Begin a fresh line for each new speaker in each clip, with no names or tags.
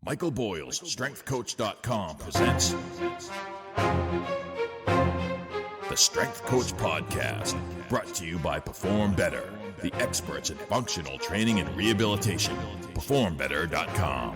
Michael Boyle's StrengthCoach.com presents the Strength Coach Podcast, brought to you by Perform Better, the experts in functional training and rehabilitation. PerformBetter.com.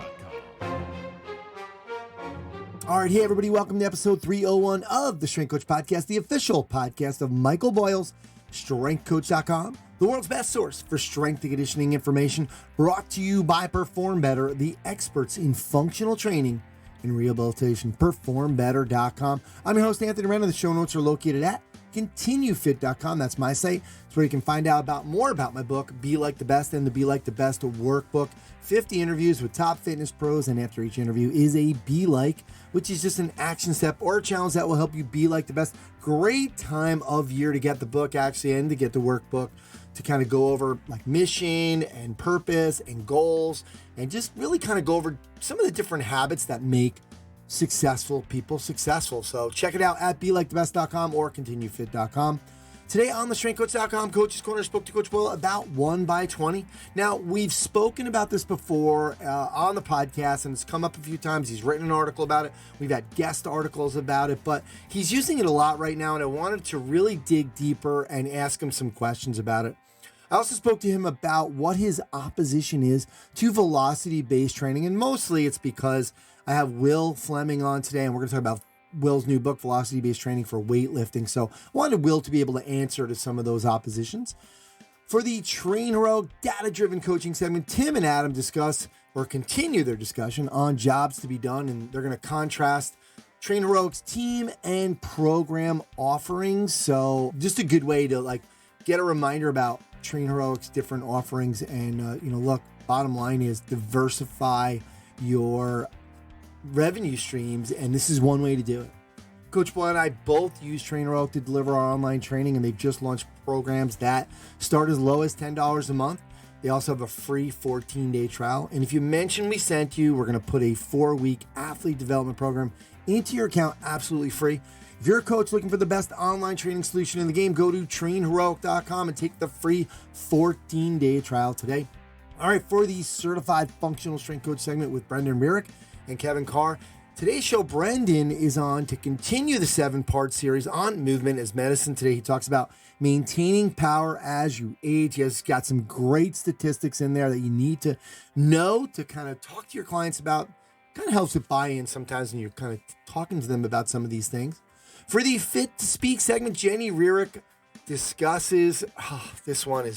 All right, hey everybody, welcome to episode 301 of the Strength Coach Podcast, the official podcast of Michael Boyle's StrengthCoach.com, the world's best source for strength and conditioning information, brought to you by Perform Better, the experts in functional training and rehabilitation. PerformBetter.com. I'm your host, Anthony Renner. The show notes are located at ContinueFit.com. That's my site. It's where you can find out more about my book, Be Like the Best, and the Be Like the Best workbook. 50 interviews with top fitness pros, and after each interview is a Be Like, which is just an action step or a challenge that will help you be like the best. Great time of year to get the book, actually, and to get the workbook, to kind of go over like mission and purpose and goals, and just really kind of go over some of the different habits that make successful people successful. So check it out at BeLikeTheBest.com or ContinueFit.com. Today on the StrengthCoach.com Coach's Corner, spoke to Coach Boyle about 1x20. Now, we've spoken about this before on the podcast, and it's come up a few times. He's written an article about it. We've had guest articles about it, but he's using it a lot right now, and I wanted to really dig deeper and ask him some questions about it. I also spoke to him about what his opposition is to velocity-based training, and mostly it's because I have Wil Fleming on today, and we're going to talk about Wil's new book, Velocity-Based Training for Weightlifting. So I wanted Wil to be able to answer to some of those oppositions. For the TrainHeroic data-driven coaching segment, Tim and Adam discuss or continue their discussion on jobs to be done, and they're going to contrast TrainHeroic's team and program offerings. So just a good way to get a reminder about TrainHeroic's different offerings. And look, bottom line is diversify your revenue streams, and this is one way to do it. Coach Boyle and I both use TrainHeroic to deliver our online training, and they've just launched programs that start as low as $10 a month. They also have a free 14-day trial, and if you mention we sent you, we're going to put a 4-week athlete development program into your account absolutely free. If you're a coach looking for the best online training solution in the game, go to TrainHeroic.com and take the free 14-day trial today. All right, for the Certified Functional Strength Coach segment with Brendan Merrick and Kevin Carr. Today's show, Brendan is on to continue the 7-part series on movement as medicine. Today, he talks about maintaining power as you age. He has got some great statistics in there that you need to know to kind of talk to your clients about. Kind of helps with buy-in sometimes when you're kind of talking to them about some of these things. For the Fit to Speak segment, Jenny Rierick discusses, this one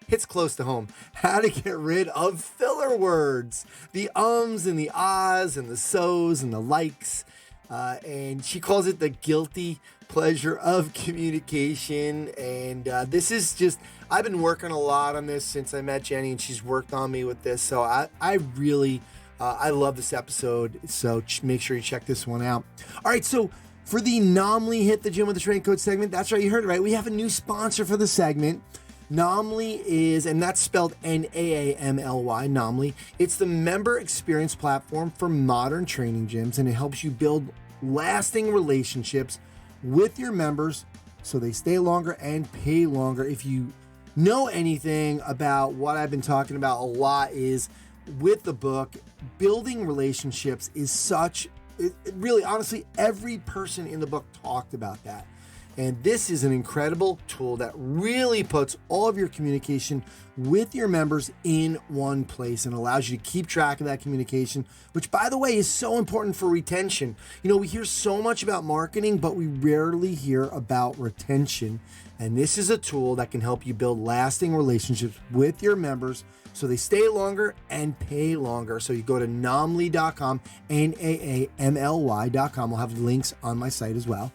hits close to home, how to get rid of filler words, the ums and the ahs and the so's and the likes. And she calls it the guilty pleasure of communication. And this is just, I've been working a lot on this since I met Jenny, and she's worked on me with this. So I really, I love this episode. So make sure you check this one out. All right, so for the Naamly Hit the Gym with the Strength Coach segment, that's right, you heard it right. We have a new sponsor for the segment. Naamly is, and that's spelled Naamly, Naamly. It's the member experience platform for modern training gyms, and it helps you build lasting relationships with your members so they stay longer and pay longer. If you know anything about what I've been talking about a lot is with the book, building relationships is really, honestly, every person in the book talked about that. And this is an incredible tool that really puts all of your communication with your members in one place and allows you to keep track of that communication, which, by the way, is so important for retention. We hear so much about marketing, but we rarely hear about retention. And this is a tool that can help you build lasting relationships with your members so they stay longer and pay longer. So you go to Naamly.com, Naamly.com. We'll have links on my site as well.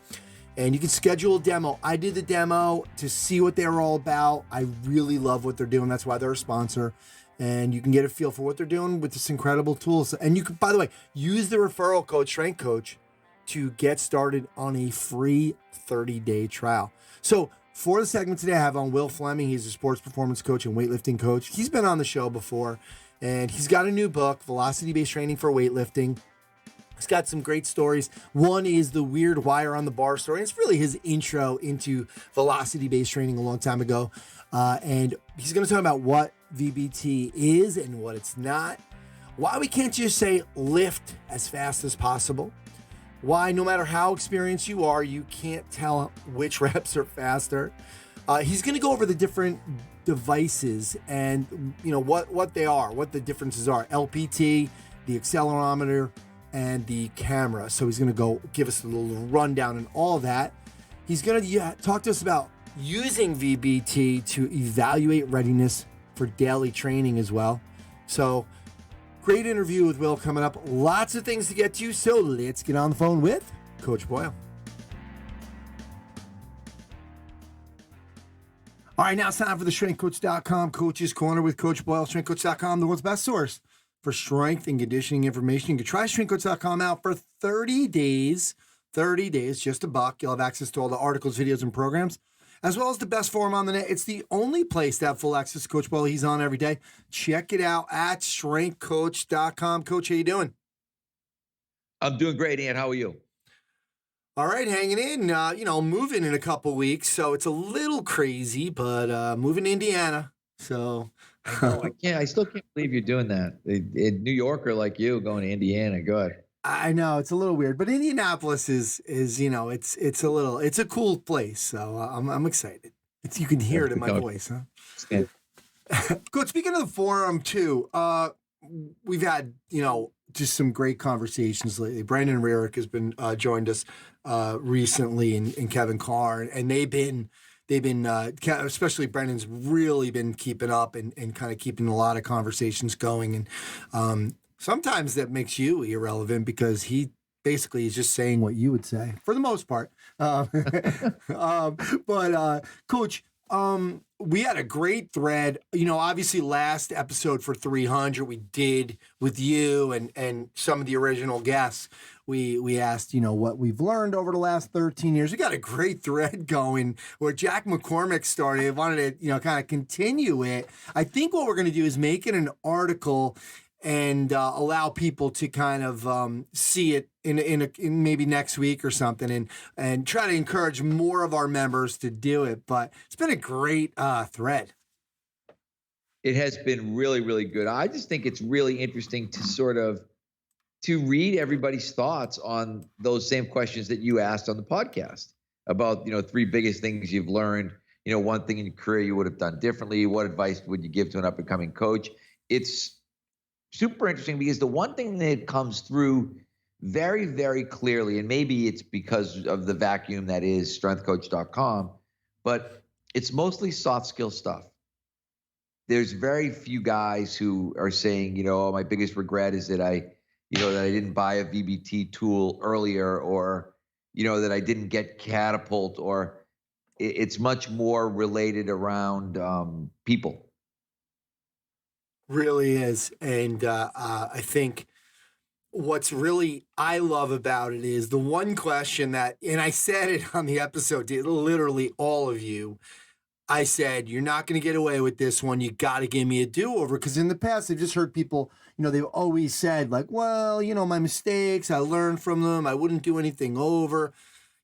And you can schedule a demo. I did the demo to see what they were all about. I really love what they're doing. That's why they're a sponsor. And you can get a feel for what they're doing with this incredible tool. And you can, by the way, use the referral code Strength Coach to get started on a free 30-day trial. So for the segment today, I have on Wil Fleming. He's a sports performance coach and weightlifting coach. He's been on the show before, and he's got a new book, Velocity-Based Training for Weightlifting. He's got some great stories. One is the weird wire on the bar story. It's really his intro into velocity-based training a long time ago. And he's going to talk about what VBT is and what it's not. why we can't just say lift as fast as possible, why no matter how experienced you are, you can't tell which reps are faster. He's going to go over the different devices and what they are, what the differences are. LPT, the accelerometer, and the camera. So he's going to go give us a little rundown and all that. He's going to talk to us about using VBT to evaluate readiness for daily training as well. So great interview with Wil coming up. Lots of things to get to. So let's get on the phone with Coach Boyle. All right, now it's time for the StrengthCoach.com Coach's Corner with Coach Boyle. StrengthCoach.com, the world's best source for strength and conditioning information. You can try StrengthCoach.com out for 30 days. 30 days, just $1. You'll have access to all the articles, videos, and programs, as well as the best forum on the net. It's the only place to have full access to Coach Boyle. He's on every day. Check it out at StrengthCoach.com. Coach, how you doing?
I'm doing great, Ian. How are you?
All right, hanging in. Moving in a couple weeks, so it's a little crazy, but moving to Indiana. So
I still can't believe you're doing that. A New Yorker like you going to Indiana. Good.
I know it's a little weird, but Indianapolis is it's a cool place. So I'm excited. You can hear it in my voice, huh?
Yeah.
Good. Speaking of the forum too, we've had just some great conversations lately. Brandon Rarick has been joined us recently, and Kevin Carr, and they've been especially Brandon's really been keeping up and kind of keeping a lot of conversations going. And sometimes that makes you irrelevant because he basically is just saying what you would say for the most part. But Coach, we had a great thread. Obviously last episode for 300 we did with you and some of the original guests. We asked, what we've learned over the last 13 years. We got a great thread going where Jack McCormick started. I wanted to, kind of continue it. I think what we're going to do is make it an article and allow people to kind of see it in maybe next week or something, and try to encourage more of our members to do it. But it's been a great thread.
It has been really, really good. I just think it's really interesting to read everybody's thoughts on those same questions that you asked on the podcast about, 3 biggest things you've learned, one thing in your career you would have done differently. What advice would you give to an up and coming coach? It's super interesting because the one thing that comes through very, very clearly, and maybe it's because of the vacuum that is strengthcoach.com, but it's mostly soft skill stuff. There's very few guys who are saying, my biggest regret is that I didn't buy a VBT tool earlier, or, that I didn't get Catapult, or it's much more related around people.
Really is. And I think what's really I love about it is the one question that, and I said it on the episode to literally all of you, I said, you're not going to get away with this one. You got to give me a do-over. Because in the past, I've just heard people, they've always said like, well, my mistakes, I learned from them. I wouldn't do anything over.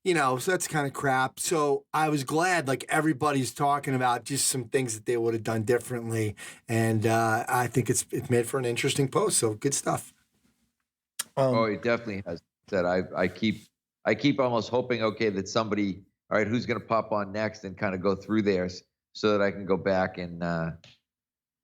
So that's kind of crap. So I was glad, like everybody's talking about just some things that they would have done differently. And I think it's made for an interesting post. So good stuff.
It definitely has. That I keep almost hoping, okay, that somebody, all right, who's going to pop on next and kind of go through theirs so that I can go back and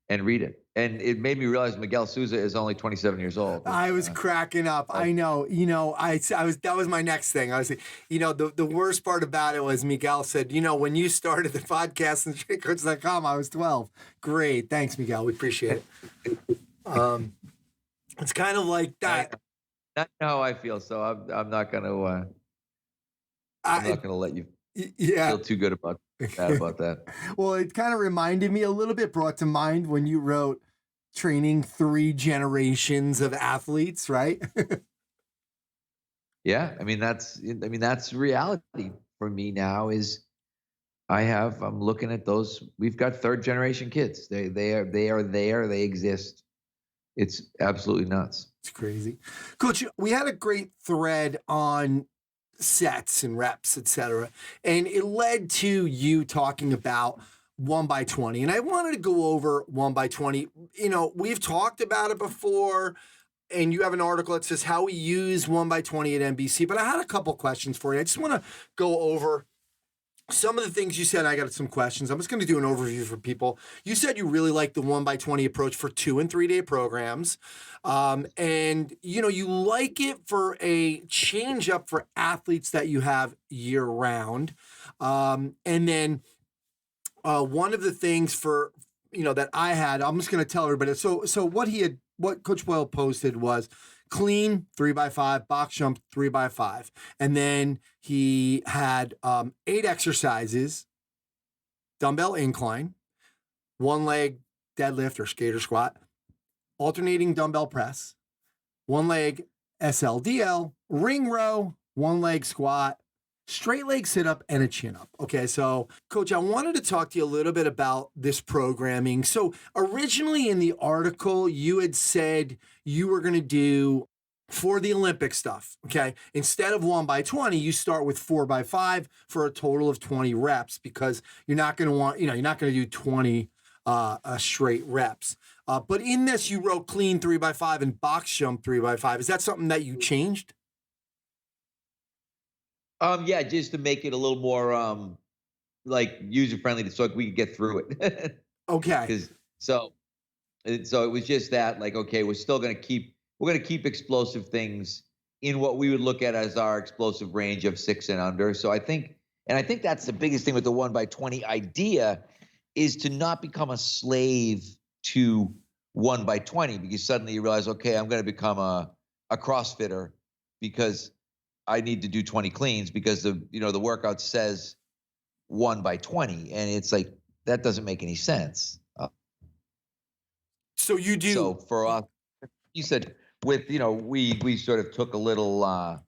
read it. And it made me realize Miguel Souza is only 27 years old.
I was cracking up. I know. That was my next thing. I was, the worst part about it was Miguel said, when you started the podcast and StrengthCoach.com, I was 12. Great. Thanks, Miguel. We appreciate it. It's kind of like that.
That's how I feel. So I'm not going to. I'm not going to let you feel too good about that.
Well, it kind of reminded me a little bit, brought to mind when you wrote training 3 generations of athletes, right?
Yeah. That's reality for me now is I'm looking at those. We've got 3rd generation kids. They are there. They exist. It's absolutely nuts.
It's crazy. Coach, we had a great thread on sets and reps, etc. And it led to you talking about 1x20. And I wanted to go over 1x20. You know, we've talked about it before, and you have an article that says how we use 1x20 at NBC, but I had a couple questions for you. I just want to go over some of the things you said. I got some questions. I'm just going to do an overview for people. You said you really like the 1x20 approach for 2 and 3 day programs. And, you know, you like it for a change up for athletes that you have year round. And then one of the things for, you know, that I had, I'm just going to tell everybody. So what Coach Boyle posted was clean 3x5, box jump 3x5. And then he had 8 exercises, dumbbell incline, 1 leg deadlift or skater squat, alternating dumbbell press, 1 leg SLDL, ring row, 1 leg squat, straight leg sit up, and a chin up. Okay, so Coach, I wanted to talk to you a little bit about this programming. So originally in the article, you had said you were going to do for the Olympic stuff. Okay, instead of 1x20, you start with 4x5 for a total of 20 reps because you're not going to want, you know, you're not going to do 20 straight reps. But in this, you wrote clean 3x5 and box jump 3x5. Is that something that you changed?
Yeah, just to make it a little more like user friendly, so we could get through it.
Okay.
So it was just that, like, okay, we're gonna keep explosive things in what we would look at as our explosive range of 6 and under. So I think that's the biggest thing with the 1x20 idea is to not become a slave to 1x20, because suddenly you realize, okay, I'm going to become a CrossFitter because I need to do 20 cleans because the workout says 1x20, and it's like that doesn't make any sense.
So you do.
So for us, you said with we sort of took a little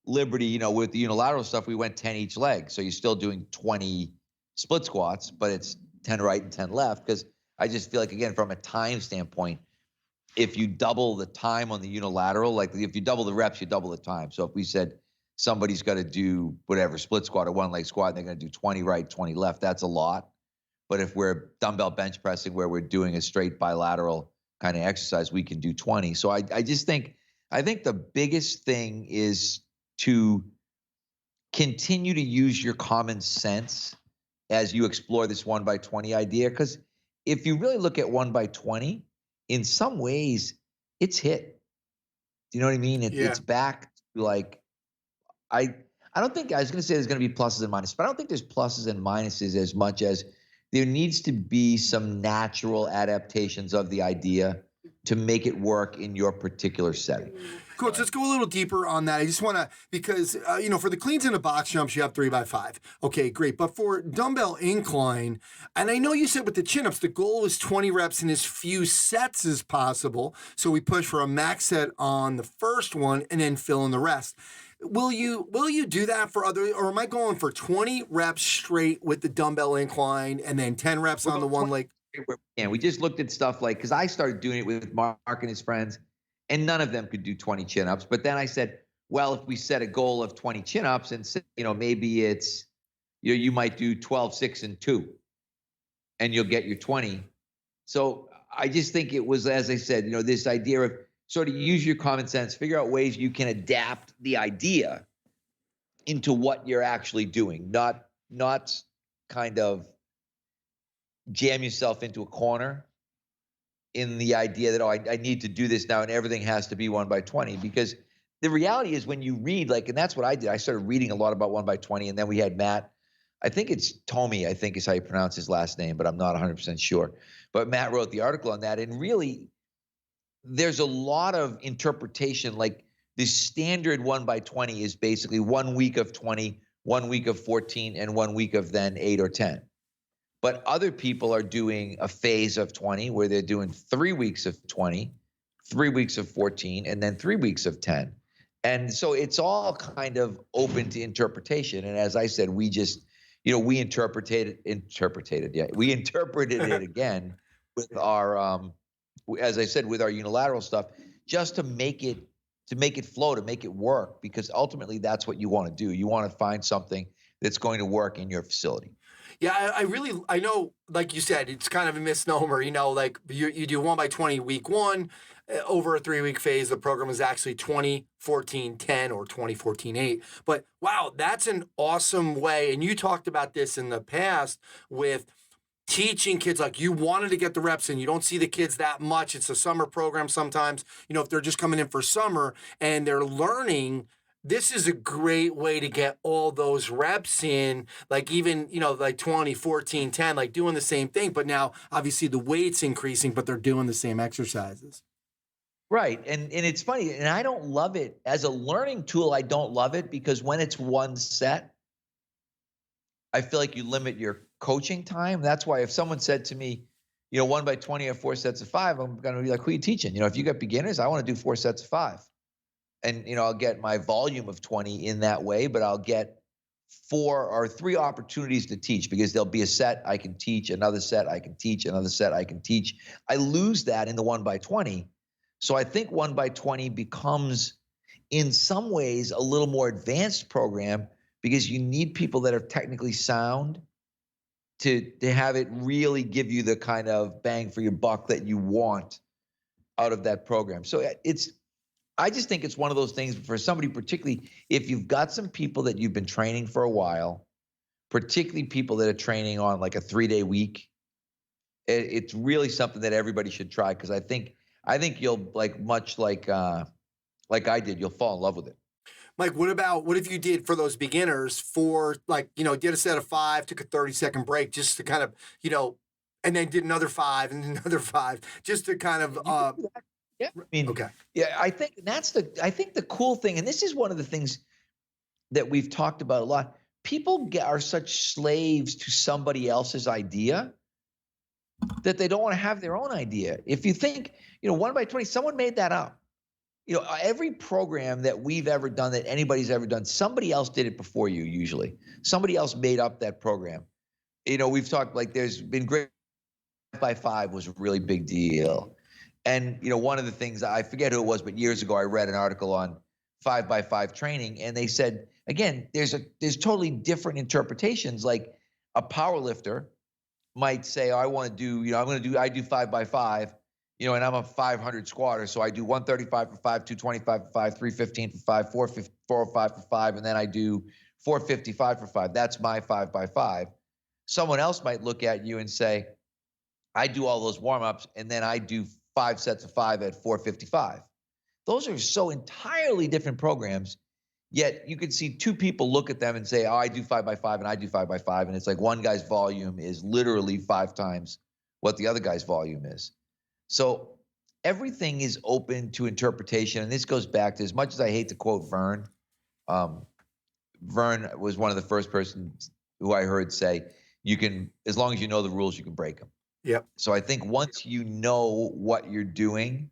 liberty, with the unilateral stuff. We went 10 each leg, so you're still doing 20 split squats, but it's 10 right and 10 left, because I just feel like, again, from a time standpoint, if you double the time on the unilateral, like if you double the reps, you double the time. So if we said somebody's got to do whatever, split squat or 1 leg squat, and they're going to do 20 right, 20 left, that's a lot. But if we're dumbbell bench pressing where we're doing a straight bilateral kind of exercise, we can do 20. So I think the biggest thing is to continue to use your common sense as you explore this 1x20 idea. Because if you really look at 1x20, in some ways, it's hit. Do you know what I mean? It's back to, like, I don't think, I was going to say there's going to be pluses and minuses, but I don't think there's pluses and minuses as much as there needs to be some natural adaptations of the idea to make it work in your particular setting.
Coach, let's go a little deeper on that. I just want to, because, for the cleans and the box jumps, you have 3x5. Okay, great. But for dumbbell incline, and I know you said with the chin-ups, the goal is 20 reps in as few sets as possible. So we push for a max set on the first one and then fill in the rest. Will you do that for other, or am I going for 20 reps straight with the dumbbell incline and then 10 reps on the 1 leg?
Yeah, we just looked at stuff like, because I started doing it with Mark and his friends, and none of them could do 20 chin-ups. But then I said, well, if we set a goal of 20 chin-ups and, maybe it's, you might do 12, 6, and 2, and you'll get your 20. So I just think it was, as I said, this idea of sort of use your common sense, figure out ways you can adapt the idea into what you're actually doing, not kind of jam yourself into a corner in the idea that, I need to do this now and everything has to be 1x20. Because the reality is, when you read, and that's what I did. I started reading a lot about 1x20, and then we had Matt, I think it's Tomey, I think is how you pronounce his last name, but I'm not 100% sure. But Matt wrote the article on that, and really there's a lot of interpretation. Like, the standard 1x20 is basically 1 week of 20, 1 week of 14, and 1 week of then 8 or 10. But other people are doing a phase of 20 where they're doing 3 weeks of 20, 3 weeks of 14, and then 3 weeks of 10. And so it's all kind of open to interpretation. And as I said, we just, we interpreted it again with our, as I said, with our unilateral stuff, just to make it flow, to make it work, because ultimately that's what you want to do. You want to find something that's going to work in your facility.
Yeah, I know, like you said, it's kind of a misnomer, like you do 1x20 week one, over a 3-week phase. The program is actually 20, 14, 10 or 20, 14, 8. But wow, that's an awesome way. And you talked about this in the past with teaching kids, like you wanted to get the reps in. You don't see the kids that much. It's a summer program sometimes, if they're just coming in for summer and they're learning. This is a great way to get all those reps in, like even, like 20, 14, 10, like doing the same thing. But now obviously the weight's increasing, but they're doing the same exercises.
Right. And it's funny. And I don't love it as a learning tool. I don't love it because when it's one set, I feel like you limit your coaching time. That's why if someone said to me, 1x20 or 4 sets of 5, I'm going to be like, who are you teaching? If you got beginners, I want to do 4 sets of 5. And, I'll get my volume of 20 in that way, but I'll get 4 or 3 opportunities to teach because there'll be a set I can teach, another set I can teach, another set I can teach. I lose that in the 1x20. So I think 1x20 becomes in some ways a little more advanced program because you need people that are technically sound to have it really give you the kind of bang for your buck that you want out of that program. So I just think it's one of those things for somebody, particularly if you've got some people that you've been training for a while, particularly people that are training on like a 3-day week, it's really something that everybody should try because I think you'll much like I did, you'll fall in love with it.
Mike, what if you did for those beginners did a set of 5, took a 30-second break just to kind of, and then did another 5 and another 5 just to kind of,
yeah. I mean, okay. Yeah, I think the cool thing, and this is one of the things that we've talked about a lot. People are such slaves to somebody else's idea that they don't want to have their own idea. If you think, 1x20, someone made that up. Every program that we've ever done, that anybody's ever done, somebody else did it before you, usually. Somebody else made up that program. We've talked, like there's been great 5x5 was a really big deal. And, one of the things, I forget who it was, but years ago I read an article on 5x5 training, and they said, again, there's totally different interpretations. Like a power lifter might say, I want to do, I do 5x5, and I'm a 500 squatter. So I do 135 for 5, 225 for 5, 315 for 5, 405 for 5, and then I do 455 for 5. That's my 5x5. Someone else might look at you and say, I do all those warm-ups, and then I do 5 sets of 5 at 455. Those are so entirely different programs, yet you could see 2 people look at them and say, oh, I do 5x5 and I do 5x5. And it's like one guy's volume is literally 5 times what the other guy's volume is. So everything is open to interpretation. And this goes back to, as much as I hate to quote Vern, Vern was one of the first persons who I heard say, you can, as long as you know the rules, you can break them.
Yep.
So I think once you know what you're doing,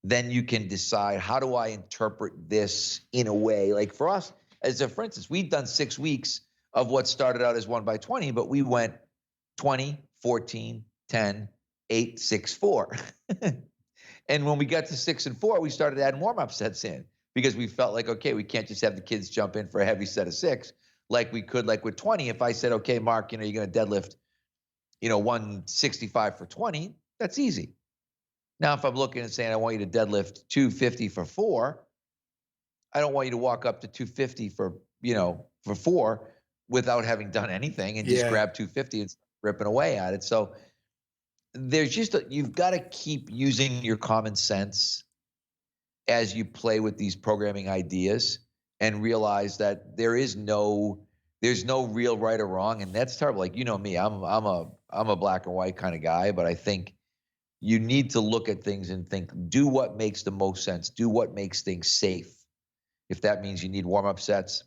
then you can decide, how do I interpret this in a way? Like for us, for instance, we've done 6 weeks of what started out as 1x20, but we went 20, 14, 10, 8, 6, 4. And when we got to 6 and 4, we started adding warm-up sets in because we felt like, okay, we can't just have the kids jump in for a heavy set of 6 like we could, like with 20. If I said, okay, Mark, you're going to deadlift 165 for 20, that's easy. Now, if I'm looking and saying, I want you to deadlift 250 for 4, I don't want you to walk up to 250 for 4 without having done anything and just grab 250 and ripping away at it. So there's you've got to keep using your common sense as you play with these programming ideas and realize that there's no real right or wrong. And that's terrible. Like, me, I'm a black and white kind of guy, but I think you need to look at things and think, do what makes the most sense. Do what makes things safe. If that means you need warm-up sets,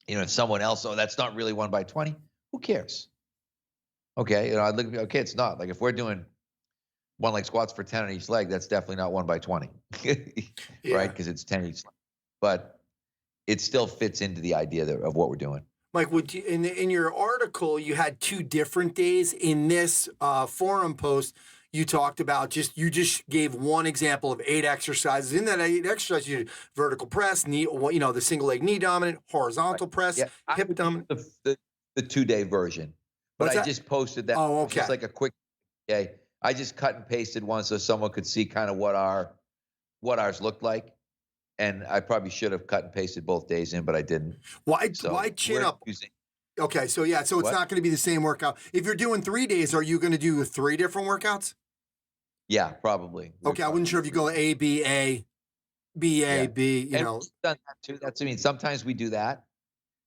if someone else, oh, that's not really 1x20, who cares? Okay, I'd look, okay, it's not. Like if we're doing 1 leg squats for 10 on each leg, that's definitely not 1x20, right? Because it's 10 each leg. But it still fits into the idea of what we're doing.
Mike, in your article, you had 2 different days. In this forum post, you talked about you just gave one example of 8 exercises. In that 8 exercises, you did vertical press, knee, the single leg knee dominant, horizontal press, hip dominant.
the 2-day version. But
What's
I
that?
just posted that.
Oh,
It's just
okay.
like a quick, okay. I just cut and pasted one so someone could see kind of what ours looked like. And I probably should have cut and pasted both days in, but I didn't.
Why
So
chin
we're
up?
using,
Okay, so yeah, so it's
what?
not going to be the same workout. If you're doing 3 days, are you going to do 3 different workouts?
Yeah, probably.
Okay, I wasn't sure if you go A, B, A, B, A,
Yeah.
B, you
And
know.
we've done that too. I mean, sometimes we do that.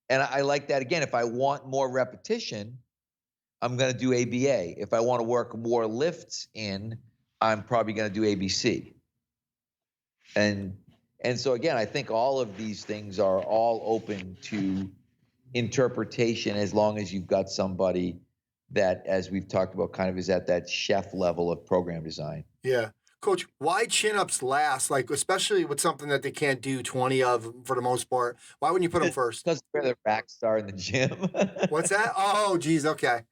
And I like that. Again, if I want more repetition, I'm going to do ABA. If I want to work more lifts in, I'm probably going to do ABC. And so again, I think all of these things are all open to interpretation as long as you've got somebody that, as we've talked about, kind of is at that chef level of program design.
Yeah. Coach, why chin-ups last? Like, especially with something that they can't do 20 of for the most part. Why wouldn't you put them first?
Because where the racks are in the gym.
What's that? Oh, geez. Okay.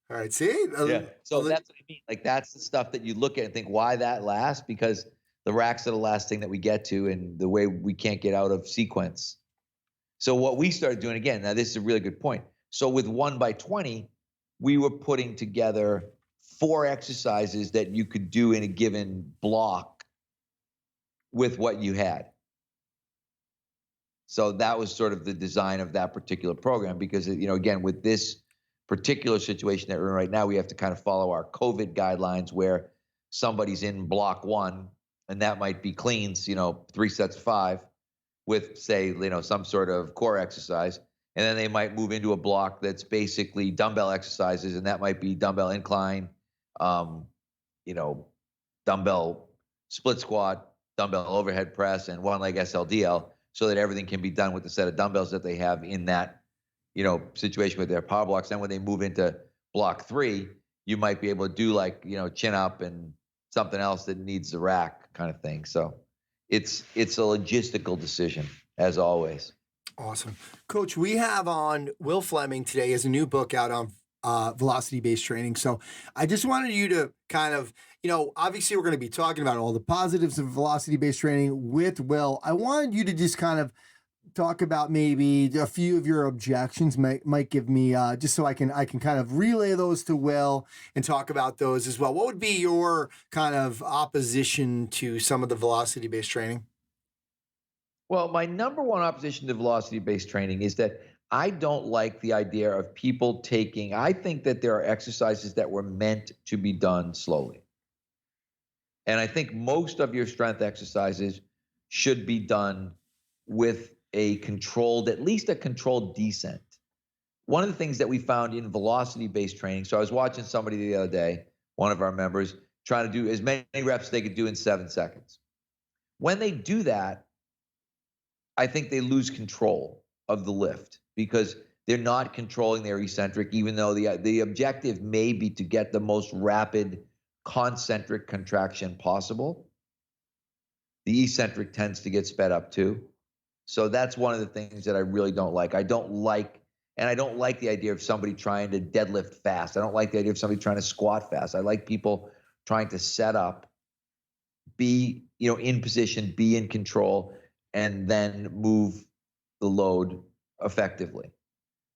All right. See?
Yeah. So that's what I mean. Like, that's the stuff that you look at and think, why that last? Because the racks are the last thing that we get to, and the way we can't get out of sequence. So what we started doing, again, now this is a really good point. So with 1x20, we were putting together 4 exercises that you could do in a given block with what you had. So that was sort of the design of that particular program, because, you know, again, with this particular situation that we're in right now, we have to kind of follow our COVID guidelines where somebody's in block 1, and that might be cleans, you know, 3 sets of 5 with, say, you know, some sort of core exercise. And then they might move into a block that's basically dumbbell exercises, and that might be dumbbell incline, you know, dumbbell split squat, dumbbell overhead press, and one leg SLDL, so that everything can be done with the set of dumbbells that they have in that, you know, situation with their power blocks. Then when they move into block 3, you might be able to do, like, you know, chin up and something else that needs the rack kind of thing. So it's a logistical decision, as always.
Awesome. Coach, we have on Wil Fleming today. He has a new book out on velocity-based training. So I just wanted you to kind of, you know, obviously we're going to be talking about all the positives of velocity-based training with Wil. I wanted you to just kind of talk about maybe a few of your objections, might give me, just so I can kind of relay those to Wil and talk about those as well. What would be your kind of opposition to some of the velocity-based training?
Well, my number one opposition to velocity-based training is that I don't like the idea of people taking, I think that there are exercises that were meant to be done slowly. And I think most of your strength exercises should be done with a controlled, at least a controlled descent. One of the things that we found in velocity-based training, so I was watching somebody the other day, one of our members, trying to do as many reps they could do in 7 seconds. When they do that, I think they lose control of the lift because they're not controlling their eccentric, even though the objective may be to get the most rapid concentric contraction possible. The eccentric tends to get sped up too. So that's one of the things that I really don't like. I don't like the idea of somebody trying to deadlift fast. I don't like the idea of somebody trying to squat fast. I like people trying to set up, be, you know, in position, be in control, and then move the load effectively.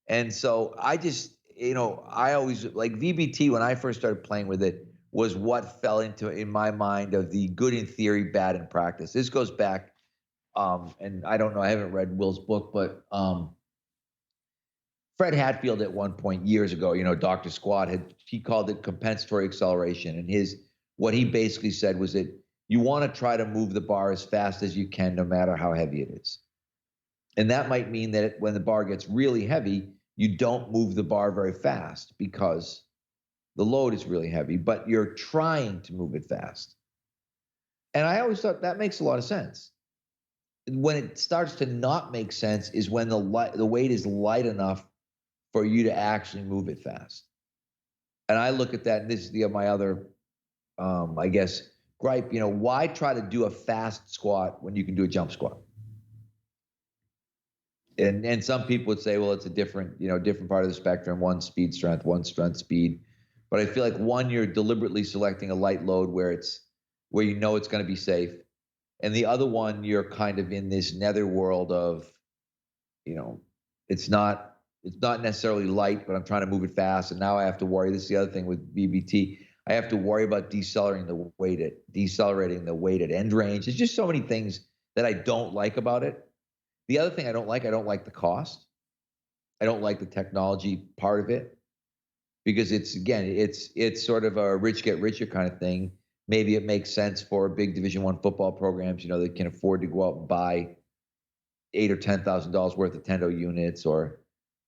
And so I just, you know, I always, like VBT, when I first started playing with it, was what fell into, in my mind, of the good in theory, bad in practice. This goes back, and I don't know, I haven't read Wil's book, but Fred Hatfield at one point years ago, you know, Dr. Squat, he called it compensatory acceleration. And what he basically said was that you want to try to move the bar as fast as you can, no matter how heavy it is. And that might mean that when the bar gets really heavy, you don't move the bar very fast because the load is really heavy, but you're trying to move it fast. And I always thought that makes a lot of sense. When it starts to not make sense is when the weight is light enough for you to actually move it fast. And I look at that, and this is my other, I guess, gripe. You know, why try to do a fast squat when you can do a jump squat? And some people would say, well, it's a different part of the spectrum. One speed strength, one strength speed. But I feel like one, you're deliberately selecting a light load where you know it's going to be safe. And the other one, you're kind of in this netherworld of, you know, it's not It's not necessarily light, but I'm trying to move it fast. And now I have to worry. This is the other thing with VBT. I have to worry about decelerating the weight at end range. There's just so many things that I don't like about it. The other thing I don't like the cost. I don't like the technology part of it, because it's sort of a rich get richer kind of thing. Maybe it makes sense for big Division I football programs, that can afford to go out and buy $8,000 or $10,000 worth of Tendo units, or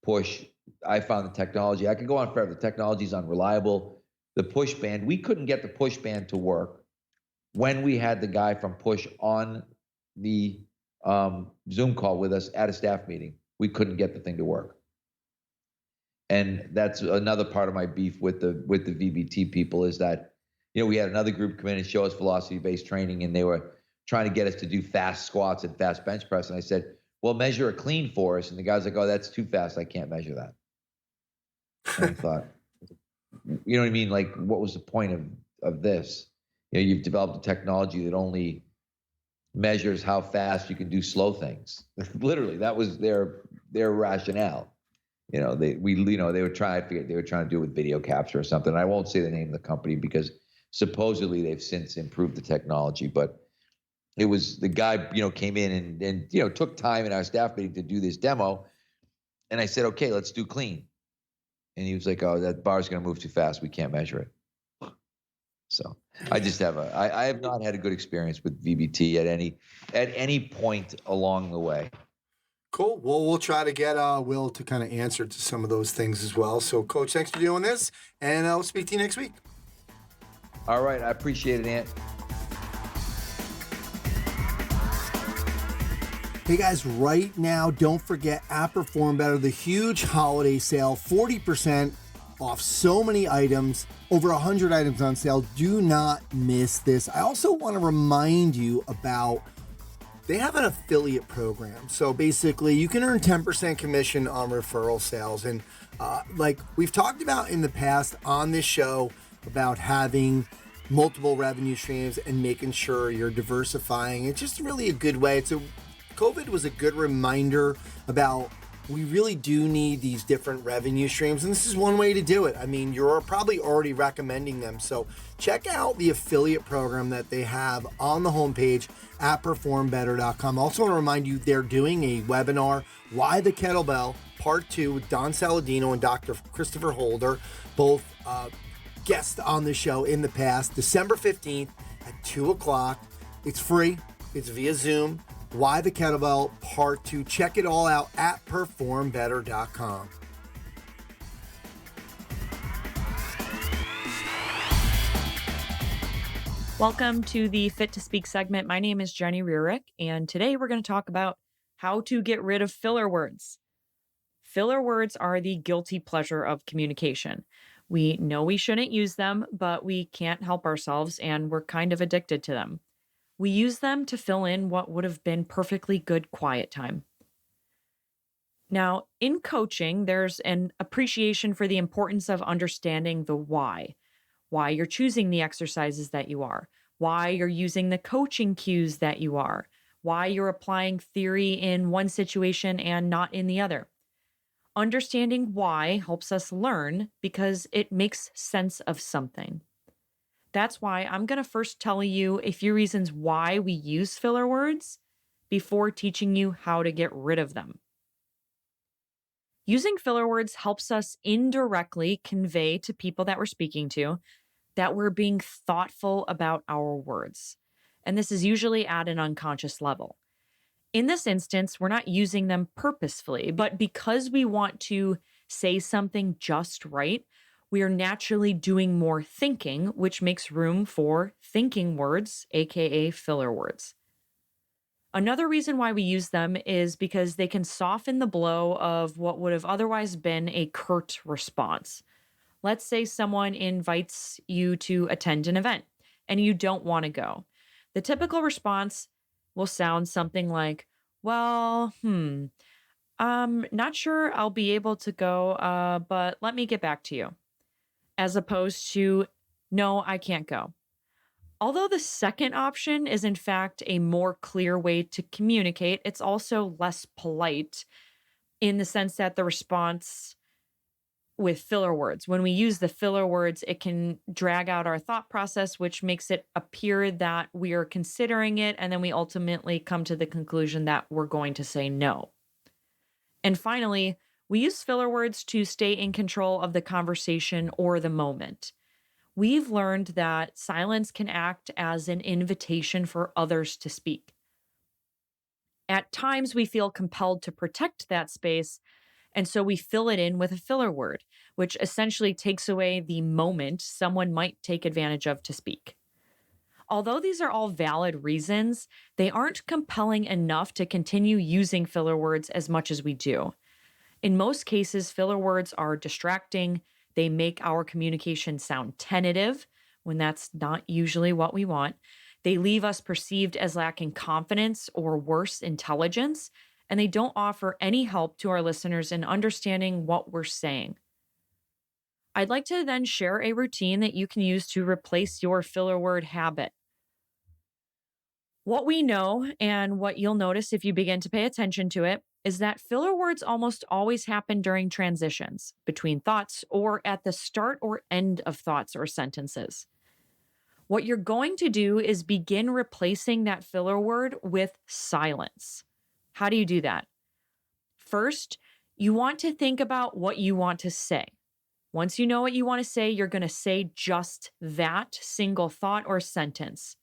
push. I found the technology. I could go on forever. The technology is unreliable. The push band, we couldn't get the push band to work when we had the guy from Push on the Zoom call with us at a staff meeting. We couldn't get the thing to work. And that's another part of my beef with the VBT people, is that, we had another group come in and show us velocity-based training, and they were trying to get us to do fast squats and fast bench press. And I said, well, measure a clean for us. And the guy's like, oh, that's too fast. I can't measure that. And I thought, you know what I mean? Like, what was the point of this? You've developed a technology that only measures how fast you can do slow things. Literally, that was their rationale. They were trying to do it with video capture or something. I won't say the name of the company, because supposedly they've since improved the technology, but it was the guy, came in and took time in our staff meeting to do this demo. And I said, okay, let's do clean. And he was like, oh, that bar's going to move too fast. We can't measure it. So I just I have not had a good experience with VBT at any point along the way.
Cool. Well, we'll try to get Will to kind of answer to some of those things as well. So, Coach, thanks for doing this, and I'll speak to you next week.
All right. I appreciate it, Ant.
Hey, guys, right now, don't forget at Perform Better, the huge holiday sale, 40% off so many items, over 100 items on sale. Do not miss this. I also want to remind you about, they have an affiliate program. So basically, you can earn 10% commission on referral sales. And like we've talked about in the past on this show, about having multiple revenue streams and making sure you're diversifying. It's just really a good way. COVID was a good reminder about, we really do need these different revenue streams, and this is one way to do it. I mean, you're probably already recommending them. So check out the affiliate program that they have on the homepage at performbetter.com. Also want to remind you, they're doing a webinar, Why the Kettlebell, Part 2, with Don Saladino and Dr. Christopher Holder, both guests on the show in the past, December 15th at 2 o'clock. It's free. It's via Zoom. Why the Kettlebell Part 2. Check it all out at performbetter.com.
Welcome to the Fit to Speak segment. My name is Jenny Rearick, and today we're going to talk about how to get rid of filler words. Filler words are the guilty pleasure of communication. We know we shouldn't use them, but we can't help ourselves, and we're kind of addicted to them. We use them to fill in what would have been perfectly good quiet time. Now, in coaching, there's an appreciation for the importance of understanding the why you're choosing the exercises that you are, why you're using the coaching cues that you are, why you're applying theory in one situation and not in the other. Understanding why helps us learn because it makes sense of something. That's why I'm going to first tell you a few reasons why we use filler words before teaching you how to get rid of them. Using filler words helps us indirectly convey to people that we're speaking to that we're being thoughtful about our words. And this is usually at an unconscious level. In this instance, we're not using them purposefully, but because we want to say something just right, we are naturally doing more thinking, which makes room for thinking words, aka filler words. Another reason why we use them is because they can soften the blow of what would have otherwise been a curt response. Let's say someone invites you to attend an event and you don't want to go. The typical response will sound something like, well, not sure I'll be able to go, but let me get back to you. As opposed to, no, I can't go. Although the second option is in fact a more clear way to communicate, it's also less polite. in the sense that the response with filler words, when we use the filler words, it can drag out our thought process, which makes it appear that we are considering it. And then we ultimately come to the conclusion that we're going to say no. And finally, we use filler words to stay in control of the conversation or the moment. We've learned that silence can act as an invitation for others to speak. At times, we feel compelled to protect that space, and so we fill it in with a filler word, which essentially takes away the moment someone might take advantage of to speak. Although these are all valid reasons, they aren't compelling enough to continue using filler words as much as we do. In most cases, filler words are distracting. They make our communication sound tentative when that's not usually what we want. They leave us perceived as lacking confidence or worse, intelligence, and they don't offer any help to our listeners in understanding what we're saying. I'd like to then share a routine that you can use to replace your filler word habit. What we know, and what you'll notice if you begin to pay attention to it, is that filler words almost always happen during transitions, between thoughts, or at the start or end of thoughts or sentences. What you're going to do is begin replacing that filler word with silence. How do you do that? First, you want to think about what you want to say. Once you know what you want to say, you're going to say just that single thought or sentence.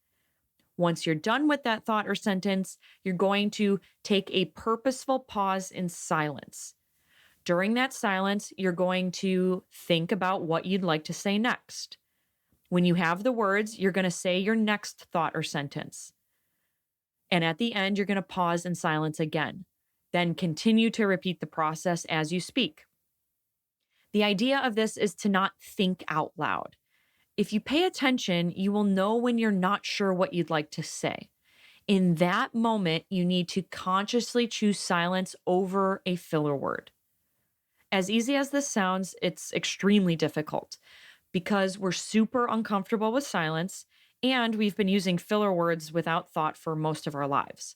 Once you're done with that thought or sentence, you're going to take a purposeful pause in silence. During that silence, you're going to think about what you'd like to say next. When you have the words, you're going to say your next thought or sentence. And at the end, you're going to pause in silence again. Then continue to repeat the process as you speak. The idea of this is to not think out loud. If you pay attention, you will know when you're not sure what you'd like to say. In that moment, you need to consciously choose silence over a filler word. As easy as this sounds, it's extremely difficult because we're super uncomfortable with silence and we've been using filler words without thought for most of our lives.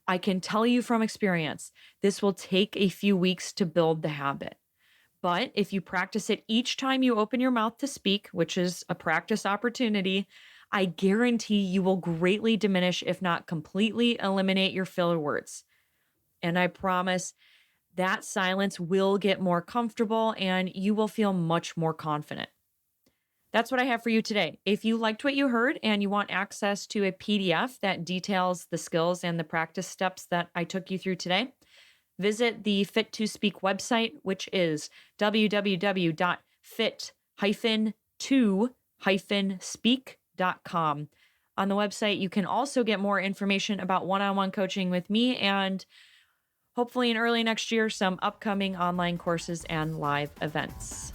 I can tell you from experience, this will take a few weeks to build the habit. But if you practice it each time you open your mouth to speak, which is a practice opportunity, I guarantee you will greatly diminish, if not completely eliminate your filler words. And I promise that silence will get more comfortable and you will feel much more confident. That's what I have for you today. If you liked what you heard and you want access to a PDF that details the skills and the practice steps that I took you through today, visit the Fit to Speak website, which is www.fit-to-speak.com. On the website, you can also get more information about one-on-one coaching with me and hopefully in early next year, some upcoming online courses and live events.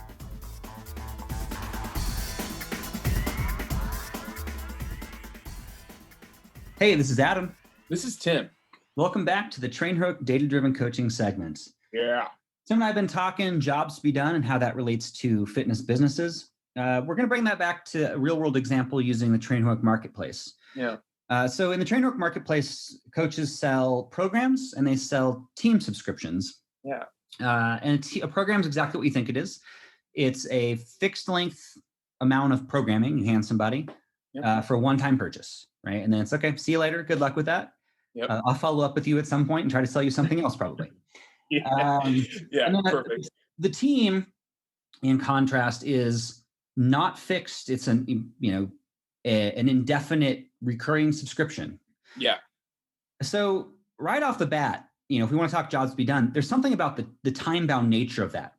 Hey, this is Adam.
This is Tim.
Welcome back to the TrainHeroic Data-Driven Coaching segment.
Yeah.
Tim and I have been talking jobs to be done and how that relates to fitness businesses. We're going to bring that back to a real-world example using the TrainHeroic Marketplace.
Yeah.
So in the TrainHeroic Marketplace, coaches sell programs and they sell team subscriptions.
Yeah.
And a program is exactly what you think it is. It's a fixed length amount of programming you hand somebody for a one-time purchase, right? And then it's okay, see you later. Good luck with that.
Yep.
I'll follow up with you at some point and try to sell you something else probably.
Perfect.
The team, in contrast, is not fixed. It's an indefinite recurring subscription.
Yeah.
So right off the bat, if we want to talk jobs to be done, there's something about the time-bound nature of that.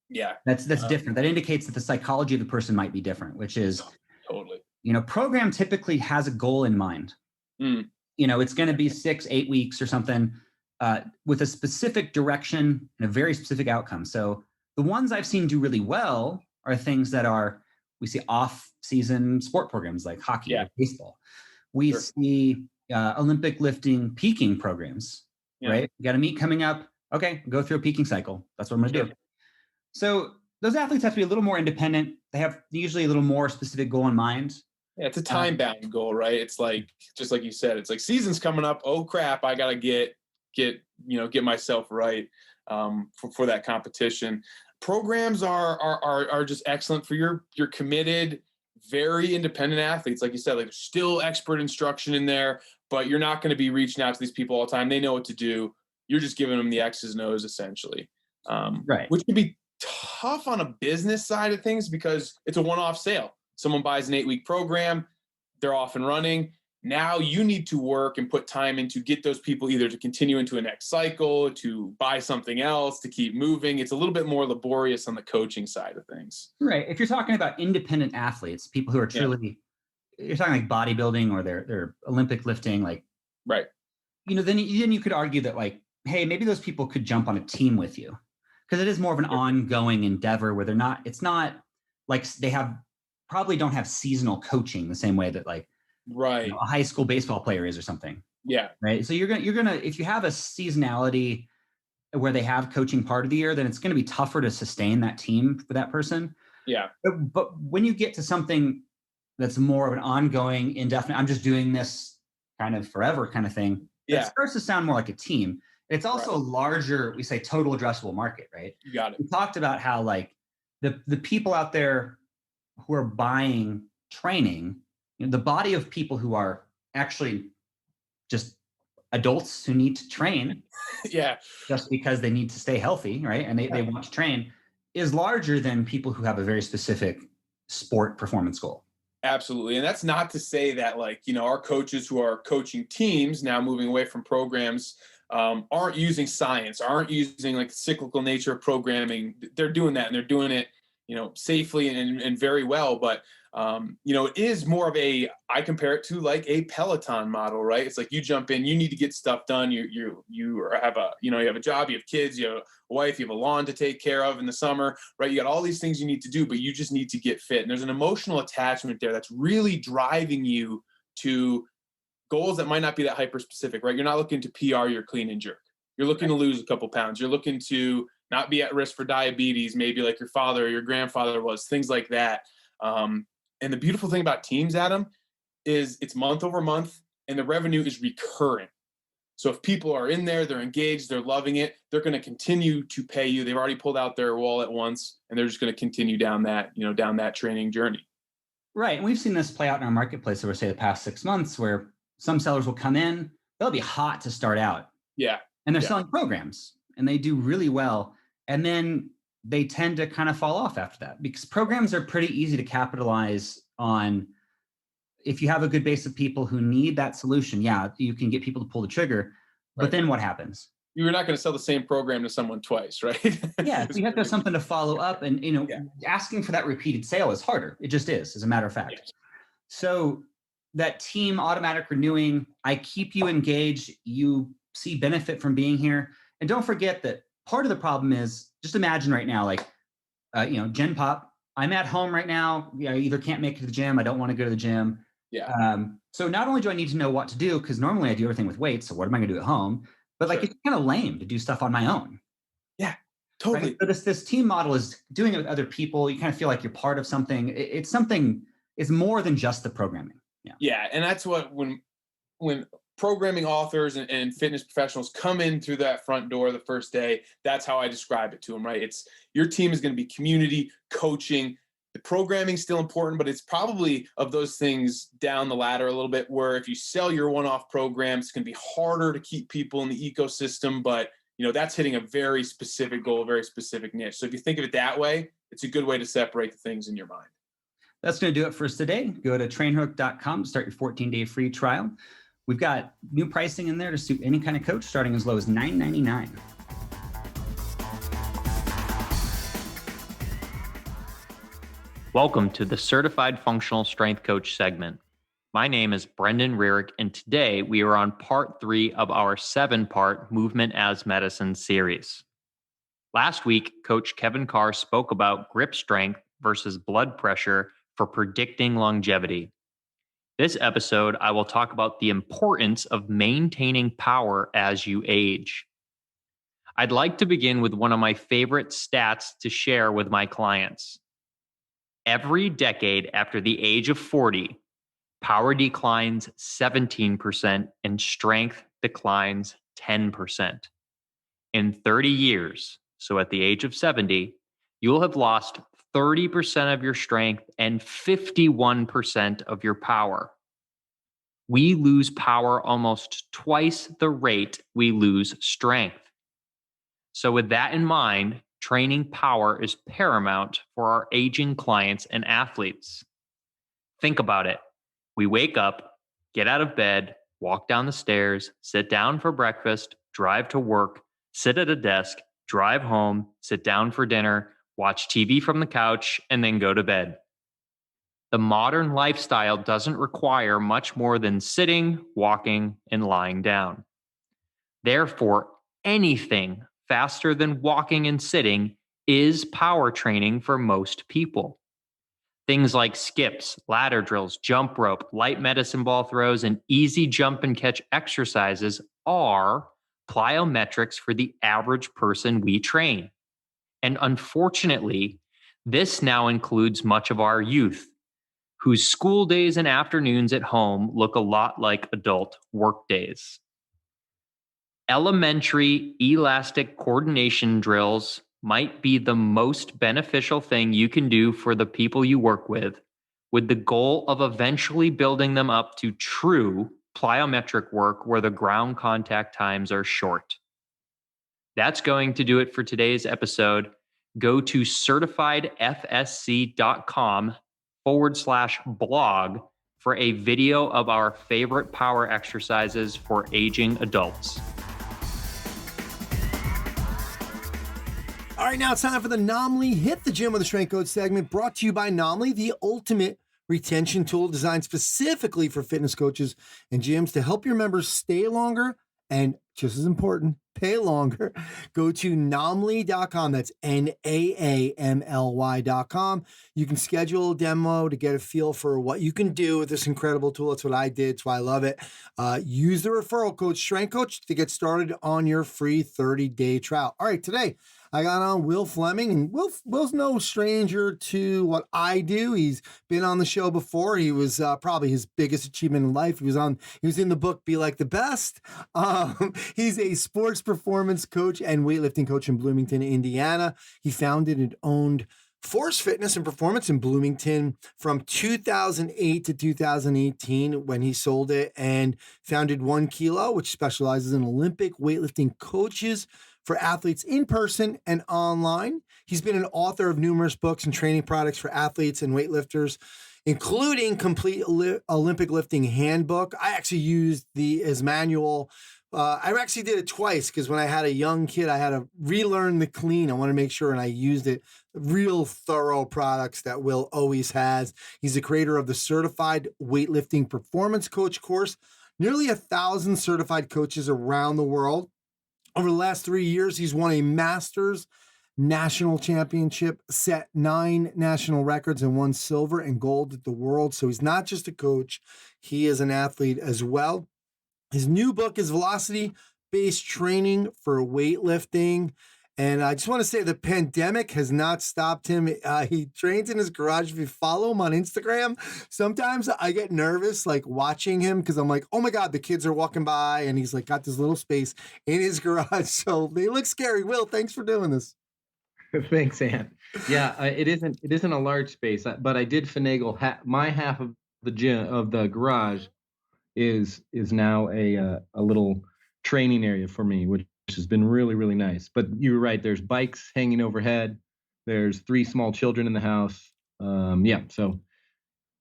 Yeah.
That's different. That indicates that the psychology of the person might be different, which is
totally.
Program typically has a goal in mind. It's going to be 6-8 weeks or something with a specific direction and a very specific outcome. So the ones I've seen do really well are things that we see off-season sport programs like hockey or baseball. We see Olympic lifting peaking programs, right? You got a meet coming up. Okay, go through a peaking cycle. That's what I'm going to do. So those athletes have to be a little more independent. They have usually a little more specific goal in mind.
Yeah, it's a time-bound goal, right? It's like, just like you said, it's like season's coming up. Oh crap, I gotta get myself right. for that competition. Programs are just excellent for your committed, very independent athletes. Like you said, like still expert instruction in there, but you're not going to be reaching out to these people all the time. They know what to do. You're just giving them the X's and O's essentially,
Right.
which can be tough on a business side of things because it's a one-off sale. Someone buys an 8-week program, they're off and running. Now you need to work and put time in to get those people either to continue into a next cycle, to buy something else, to keep moving. It's a little bit more laborious on the coaching side of things.
Right. If you're talking about independent athletes, people who are truly, you're talking like bodybuilding or they're Olympic lifting, like,
right.
Then you could argue that like, hey, maybe those people could jump on a team with you because it is more of an ongoing endeavor where it's not like they probably don't have seasonal coaching the same way that like,
right,
a high school baseball player is or something.
Yeah.
Right. So you're gonna if you have a seasonality where they have coaching part of the year, then it's going to be tougher to sustain that team for that person.
Yeah.
But when you get to something that's more of an ongoing, indefinite, I'm just doing this kind of forever kind of thing. It starts to sound more like a team. It's also a larger, we say total addressable market, right?
You got it.
We talked about how like the people out there who are buying training, the body of people who are actually just adults who need to train just because they need to stay healthy, right? And they want to train is larger than people who have a very specific sport performance goal.
Absolutely. And that's not to say that like, our coaches who are coaching teams now moving away from programs aren't using science, aren't using like the cyclical nature of programming. They're doing that and they're doing it, safely and very well. But it is more of I compare it to like a Peloton model, right? It's like you jump in, you need to get stuff done. You have a job, you have kids, you have a wife, you have a lawn to take care of in the summer, right? You got all these things you need to do, but you just need to get fit. And there's an emotional attachment there that's really driving you to goals that might not be that hyper specific, right? You're not looking to PR your clean and jerk. You're looking to lose a couple pounds. You're looking to not be at risk for diabetes, maybe like your father or your grandfather was, things like that. And the beautiful thing about teams, Adam, is it's month over month and the revenue is recurring. So if people are in there, they're engaged, they're loving it, they're going to continue to pay you. They've already pulled out their wallet once and they're just going to continue down that training journey.
Right. And we've seen this play out in our marketplace over, say, the past 6 months where some sellers will come in, they'll be hot to start out.
Yeah.
And they're selling programs and they do really well. And then they tend to kind of fall off after that because programs are pretty easy to capitalize on. If you have a good base of people who need that solution, you can get people to pull the trigger. But then what happens?
You're not going to sell the same program to someone twice, right?
Yeah, so you have to have something to follow up. And, asking for that repeated sale is harder. It just is, as a matter of fact. Yes. So that team automatic renewing, I keep you engaged. You see benefit from being here. And don't forget that part of the problem is, just imagine right now, like, Gen Pop, I'm at home right now. I either can't make it to the gym. I don't want to go to the gym.
Yeah.
So not only do I need to know what to do, because normally I do everything with weights. So what am I going to do at home? But like, it's kind of lame to do stuff on my own.
Yeah, totally.
Right? So this team model is doing it with other people. You kind of feel like you're part of something. It's more than just the programming.
Yeah. And that's what, when programming authors and fitness professionals come in through that front door the first day, that's how I describe it to them, right? It's your team is going to be community, coaching. The programming is still important, but it's probably of those things down the ladder a little bit where if you sell your one-off programs, it's going to be harder to keep people in the ecosystem, but that's hitting a very specific goal, a very specific niche. So if you think of it that way, it's a good way to separate the things in your mind.
That's going to do it for us today. Go to TrainHeroic.com to start your 14-day free trial. We've got new pricing in there to suit any kind of coach, starting as low as $9.99.
Welcome to the Certified Functional Strength Coach segment. My name is Brendan Rearick, and today we are on part 3 of our 7-part Movement as Medicine series. Last week, Coach Kevin Carr spoke about grip strength versus blood pressure for predicting longevity. This episode, I will talk about the importance of maintaining power as you age. I'd like to begin with one of my favorite stats to share with my clients. Every decade after the age of 40, power declines 17% and strength declines 10%. in 30 years, so at the age of 70, you'll have lost 30% of your strength and 51% of your power. We lose power almost twice the rate we lose strength. So with that in mind, training power is paramount for our aging clients and athletes. Think about it. We wake up, get out of bed, walk down the stairs, sit down for breakfast, drive to work, sit at a desk, drive home, sit down for dinner, watch TV from the couch, and then go to bed. The modern lifestyle doesn't require much more than sitting, walking, and lying down. Therefore, anything faster than walking and sitting is power training for most people. Things like skips, ladder drills, jump rope, light medicine ball throws, and easy jump and catch exercises are plyometrics for the average person we train. And unfortunately, this now includes much of our youth, whose school days and afternoons at home look a lot like adult work days. Elementary elastic coordination drills might be the most beneficial thing you can do for the people you work with the goal of eventually building them up to true plyometric work where the ground contact times are short. That's going to do it for today's episode. Go to certifiedfsc.com/blog for a video of our favorite power exercises for aging adults.
All right, now it's time for the Naamly Hit the Gym with a Strength Coach segment, brought to you by Naamly, the ultimate retention tool designed specifically for fitness coaches and gyms to help your members stay longer and, just as important, pay longer. Go to Naamly.com. That's Naamly.com. You can schedule a demo to get a feel for what you can do with this incredible tool. That's what I did. That's why I love it. Use the referral code Strength Coach to get started on your free 30-day trial. All right, today I got on Wil Fleming, and Will's no stranger to what I do. He's been on the show before. He was probably his biggest achievement in life. He was in the book Be Like the Best. He's a sports performance coach and weightlifting coach in Bloomington, Indiana. He founded and owned Force Fitness and Performance in Bloomington from 2008 to 2018 when he sold it, and founded 1 Kilo, which specializes in Olympic weightlifting coaches for athletes in person and online. He's been an author of numerous books and training products for athletes and weightlifters, including Complete Olympic Lifting Handbook. I actually used his manual. I actually did it twice because when I had a young kid, I had to relearn the clean. I want to make sure, and I used it. Real thorough products that Wil always has. He's the creator of the Certified Weightlifting Performance Coach course. Nearly 1,000 certified coaches around the world. Over the last 3 years, he's won a Masters National Championship, set 9 national records, and won silver and gold at the World. So he's not just a coach, he is an athlete as well. His new book is Velocity-Based Training for Weightlifting. And I just want to say the pandemic has not stopped him. He trains in his garage. If you follow him on Instagram, sometimes I get nervous, like watching him, because I'm like, oh my God, the kids are walking by and he's like got this little space in his garage. So they look scary. Wil, thanks for doing this.
Thanks, Ant. Yeah, it isn't a large space, but I did finagle my half of the gym, of the garage is now a little training area for me, which has been really, really nice. But you're right. There's bikes hanging overhead. There's 3 small children in the house. So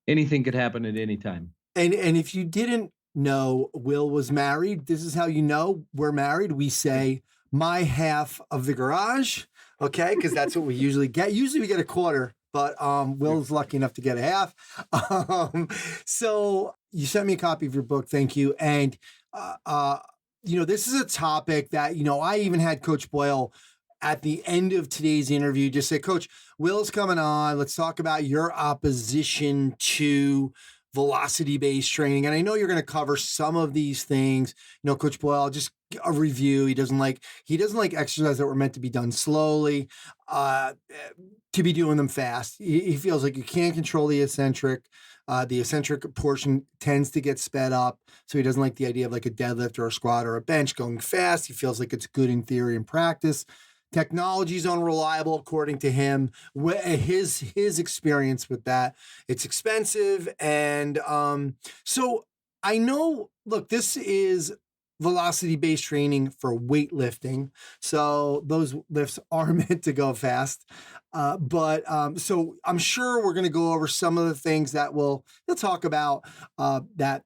anything could happen at any time. And
if you didn't know, Wil was married. This is how you know we're married. We say my half of the garage, okay? Because that's what we usually get. Usually we get a quarter, but Wil's lucky enough to get a half. So you sent me a copy of your book. Thank you. And this is a topic that, I even had Coach Boyle at the end of today's interview just say, Coach, Wil's coming on. Let's talk about your opposition to velocity-based training. And I know you're going to cover some of these things. Coach Boyle, just a review. He doesn't like exercises that were meant to be done slowly, to be doing them fast. He feels like you can't control the eccentric. The eccentric portion tends to get sped up. So he doesn't like the idea of like a deadlift or a squat or a bench going fast. He feels like it's good in theory and practice. Technology is unreliable, according to him. His experience with that, it's expensive. And so I know, look, this is velocity-based training for weightlifting. So those lifts are meant to go fast. But so I'm sure we're going to go over some of the things that we'll talk about that,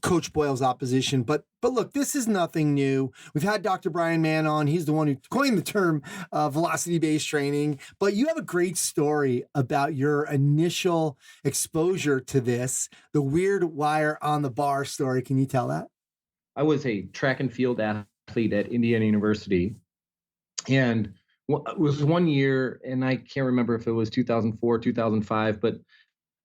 Coach Boyle's opposition. But look, this is nothing new. We've had Dr. Brian Mann on. He's the one who coined the term velocity-based training. But you have a great story about your initial exposure to this, the weird wire on the bar story. Can you tell that?
I was a track and field athlete at Indiana University. And it was one year, and I can't remember if it was 2004, 2005, but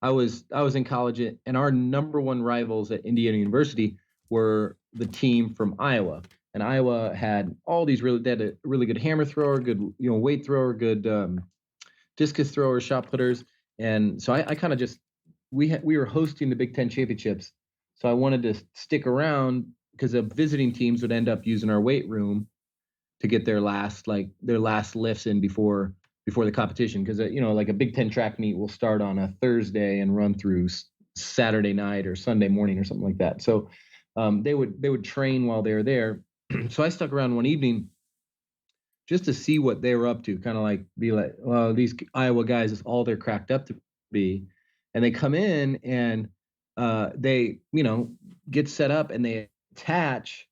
I was in college, and our number one rivals at Indiana University were the team from Iowa. And Iowa had all these they had a really good hammer thrower, good weight thrower, good discus throwers, shot putters. And so I kind of just we were hosting the Big Ten championships, so I wanted to stick around because the visiting teams would end up using our weight room to get their last lifts in before the competition, because like a Big Ten track meet will start on a Thursday and run through Saturday night or Sunday morning or something like that. So they would train while they were there. So I stuck around one evening just to see what they were up to, kind of like be like, well, these Iowa guys is all they're cracked up to be. And they come in and they get set up and they attach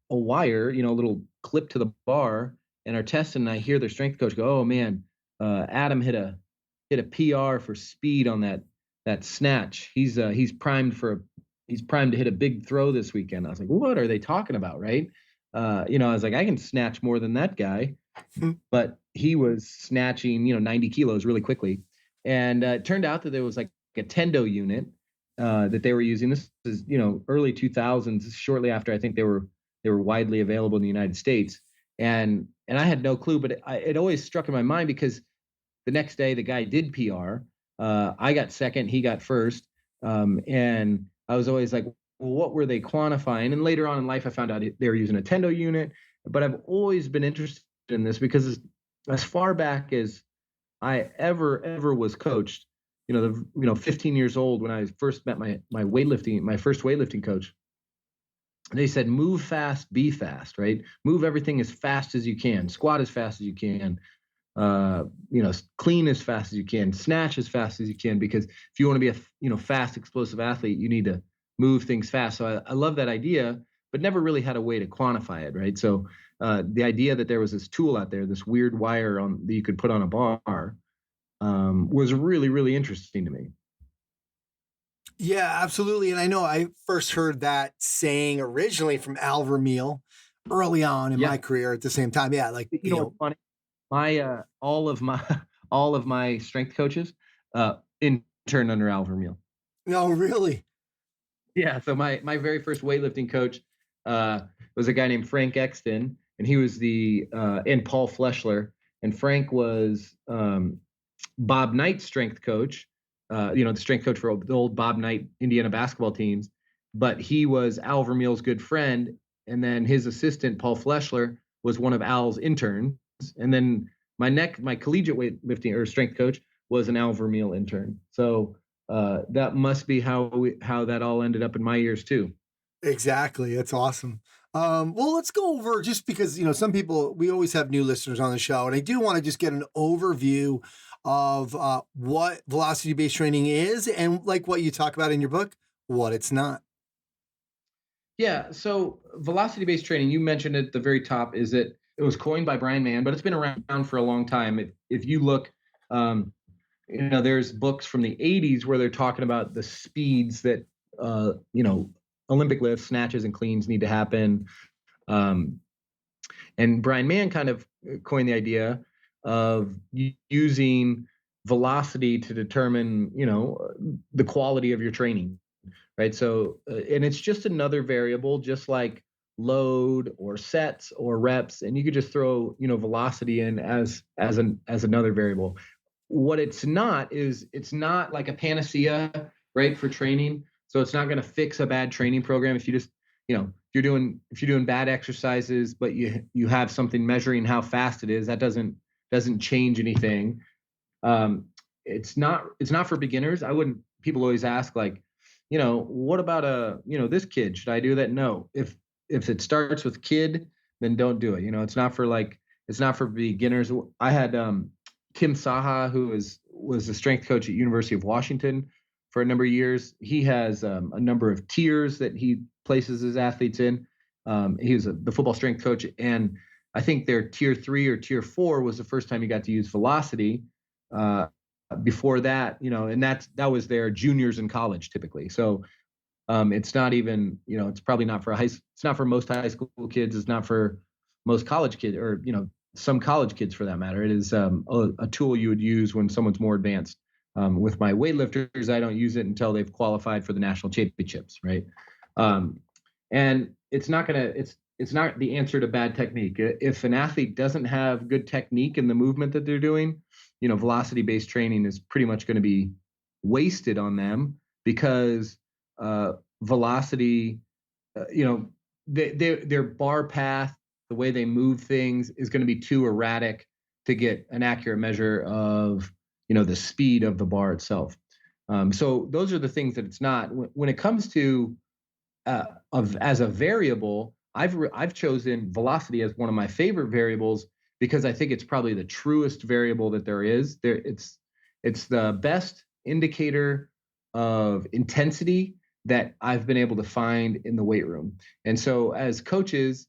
a wire, a little clip to the bar, and are testing. And I hear their strength coach go, "Oh man, Adam hit a PR for speed on that snatch. He's primed to hit a big throw this weekend." I was like, "What are they talking about?" Right? I was like, "I can snatch more than that guy," but he was snatching 90 kilos really quickly. And it turned out that there was like a Tendo unit that they were using. This is early 2000s, shortly after I think they were widely available in the United States. And I had no clue, but it always struck in my mind because the next day the guy did PR. I got second, he got first. And I was always like, well, what were they quantifying? And later on in life, I found out they were using a Tendo unit. But I've always been interested in this because as far back as I ever was coached, 15 years old when I first met my first weightlifting coach. They said, move fast, be fast, right? Move everything as fast as you can, squat as fast as you can, clean as fast as you can, snatch as fast as you can, because if you want to be a fast, explosive athlete, you need to move things fast. So I love that idea, but never really had a way to quantify it, right? So the idea that there was this tool out there, this weird wire that you could put on a bar, was really, really interesting to me.
Yeah, absolutely. And I know I first heard that saying originally from Al Vermeil early on in my career at the same time. Yeah. Like,
funny. All of my strength coaches, interned under Al Vermeil.
No, really?
Yeah. So my very first weightlifting coach, was a guy named Frank Exton, and he was and Paul Fleschler, and Frank was, Bob Knight's strength coach, the strength coach for the old Bob Knight Indiana basketball teams, but he was Al Vermeil's good friend. And then his assistant, Paul Fleschler, was one of Al's interns. And then my collegiate weightlifting or strength coach was an Al Vermeil intern. So that must be how that all ended up in my ears too.
Exactly. That's awesome. Well, let's go over, just because, some people, we always have new listeners on the show, and I do want to just get an overview of what velocity-based training is, and like what you talk about in your book, what it's not.
Yeah. So velocity-based training, you mentioned at the very top, is that it was coined by Brian Mann, but it's been around for a long time. If you look, there's books from the 80s where they're talking about the speeds that, Olympic lifts, snatches, and cleans need to happen. And Brian Mann kind of coined the idea of using velocity to determine, the quality of your training, right? So, and it's just another variable, just like load or sets or reps, and you could just throw, velocity in as another variable. What it's not is, it's not like a panacea, right, for training. So it's not going to fix a bad training program if you just, if you're doing bad exercises, but you have something measuring how fast it is, that doesn't change anything. It's not for beginners. People always ask, like, what about this kid? Should I do that? No. If it starts with kid, then don't do it. It's not for beginners. I had Tim Saha, who was a strength coach at University of Washington for a number of years. He has a number of tiers that he places his athletes in. He was the football strength coach, and I think their tier 3 or tier 4 was the first time he got to use velocity. Before that, and that was their juniors in college typically. So it's not even, it's probably not for it's not for most high school kids. It's not for most college kids, or some college kids for that matter. It is a tool you would use when someone's more advanced. With my weightlifters, I don't use it until they've qualified for the national championships, right? And it's not the answer to bad technique. If an athlete doesn't have good technique in the movement that they're doing, velocity-based training is pretty much going to be wasted on them, because velocity, their bar path, the way they move things, is going to be too erratic to get an accurate measure of, the speed of the bar itself. So those are the things that it's not. When it comes to as a variable, I've chosen velocity as one of my favorite variables, because I think it's probably the truest variable that there is. It's the best indicator of intensity that I've been able to find in the weight room. And so as coaches,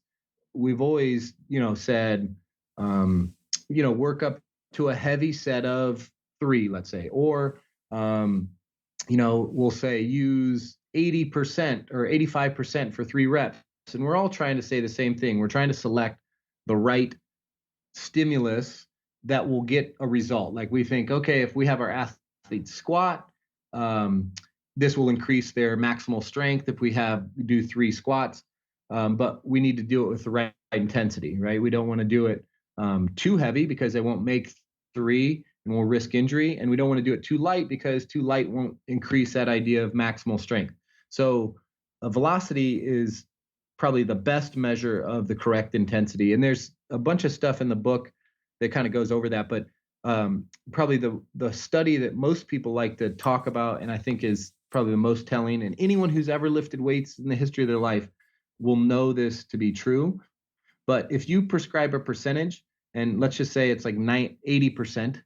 we've always, said, work up to a heavy set of 3, let's say, or, we'll say use 80% or 85% for 3 reps. And we're all trying to say the same thing. We're trying to select the right stimulus that will get a result. Like, we think, okay, if we have our athletes squat, this will increase their maximal strength if we do 3 squats, but we need to do it with the right intensity, right? We don't want to do it too heavy, because they won't make 3 and we'll risk injury. And we don't want to do it too light, because too light won't increase that idea of maximal strength. So velocity is probably the best measure of the correct intensity. And there's a bunch of stuff in the book that kind of goes over that, but probably the study that most people like to talk about, and I think is probably the most telling, and anyone who's ever lifted weights in the history of their life will know this to be true. But if you prescribe a percentage, and let's just say it's like 80%,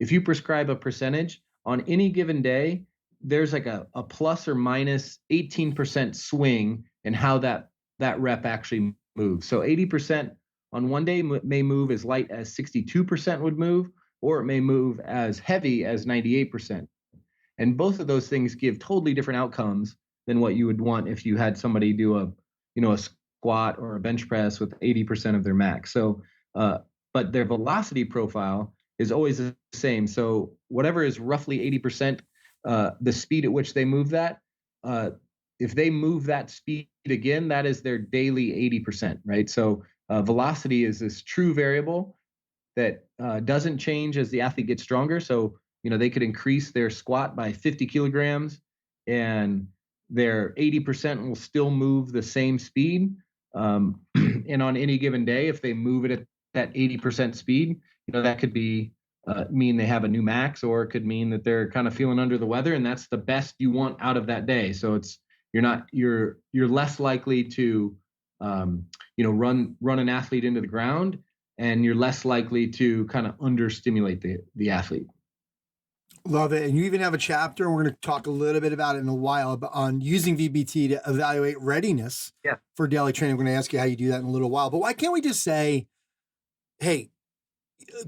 if you prescribe a percentage on any given day, there's like a plus or minus 18% swing in how that rep actually moves. So 80% on one day may move as light as 62% would move, or it may move as heavy as 98%. And both of those things give totally different outcomes than what you would want if you had somebody do a squat or a bench press with 80% of their max. So, but their velocity profile is always the same. So whatever is roughly 80%, the speed at which they move that, if they move that speed again, that is their daily 80%, right? So velocity is this true variable that doesn't change as the athlete gets stronger. So, they could increase their squat by 50 kilograms and their 80% will still move the same speed. And on any given day, if they move it at that 80% speed, that could be mean they have a new max, or it could mean that they're kind of feeling under the weather, and that's the best you want out of that day. So you're less likely to run an athlete into the ground, and you're less likely to kind of understimulate the athlete.
Love it. And you even have a chapter, and we're going to talk a little bit about it in a while, on using VBT to evaluate readiness for daily training. We're going to ask you how you do that in a little while. But why can't we just say, hey,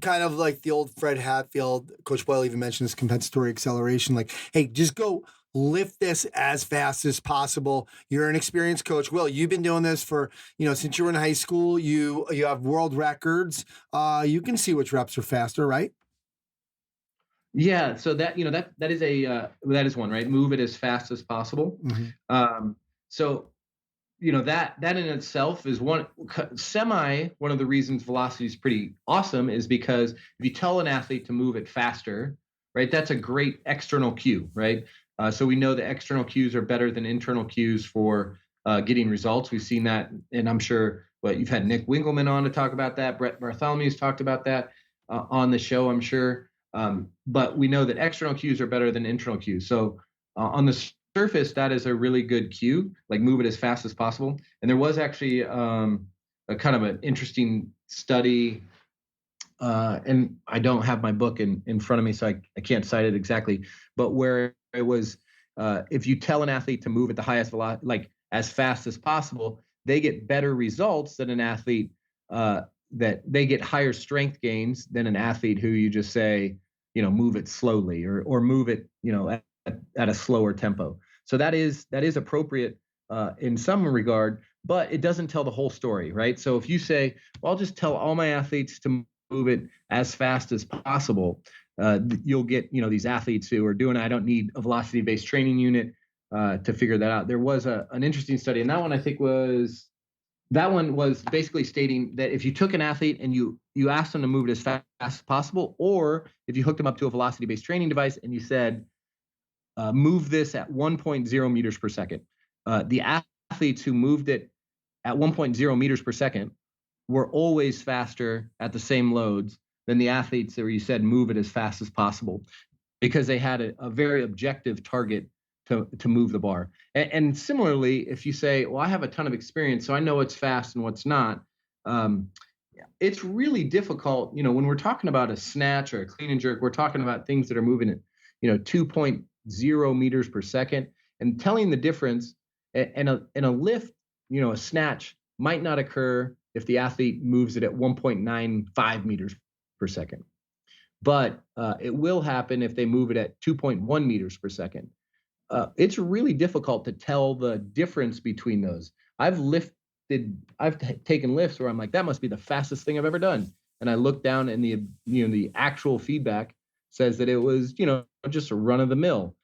kind of like the old Fred Hatfield, Coach Boyle even mentioned this compensatory acceleration, like, hey, just go lift this as fast as possible. You're an experienced coach. Will, you've been doing this for, since you were in high school, you have world records. You can see which reps are faster, right?
Yeah, so that that is one, right? Move it as fast as possible.
Mm-hmm.
So that in itself is one of the reasons velocity is pretty awesome is because if you tell an athlete to move it faster, right? That's a great external cue, right? So we know the external cues are better than internal cues for getting results. We've seen that, and I'm sure you've had Nick Winkelman on to talk about that. Brett Bartholomew's talked about that on the show, I'm sure. But we know that external cues are better than internal cues. So on the surface, that is a really good cue, like move it as fast as possible. And there was actually a kind of an interesting study, and I don't have my book in front of me, so I can't cite it exactly, but where it was, if you tell an athlete to move at the highest velocity, like as fast as possible, they get better results than an athlete, that they get higher strength gains than an athlete who you just say, move it slowly or move it, at a slower tempo. So that is appropriate in some regard, but it doesn't tell the whole story, right? So if you say, well, I'll just tell all my athletes to move it as fast as possible, you'll get, these athletes who are doing, I don't need a velocity-based training unit to figure that out. There was an interesting study, and that one was basically stating that if you took an athlete and you asked them to move it as fast as possible, or if you hooked them up to a velocity-based training device and you said, move this at 1.0 meters per second. The athletes who moved it at 1.0 meters per second were always faster at the same loads than the athletes where you said move it as fast as possible, because they had a very objective target to move the bar. And similarly, if you say, well, I have a ton of experience, so I know what's fast and what's not, it's really difficult. When we're talking about a snatch or a clean and jerk, we're talking about things that are moving at 2.0 meters per second, and telling the difference. And a lift, a snatch might not occur if the athlete moves it at 1.95 meters per second, but it will happen if they move it at 2.1 meters per second. It's really difficult to tell the difference between those. I've taken lifts where I'm like, that must be the fastest thing I've ever done, and I look down and the actual feedback says that it was just a run of the mill.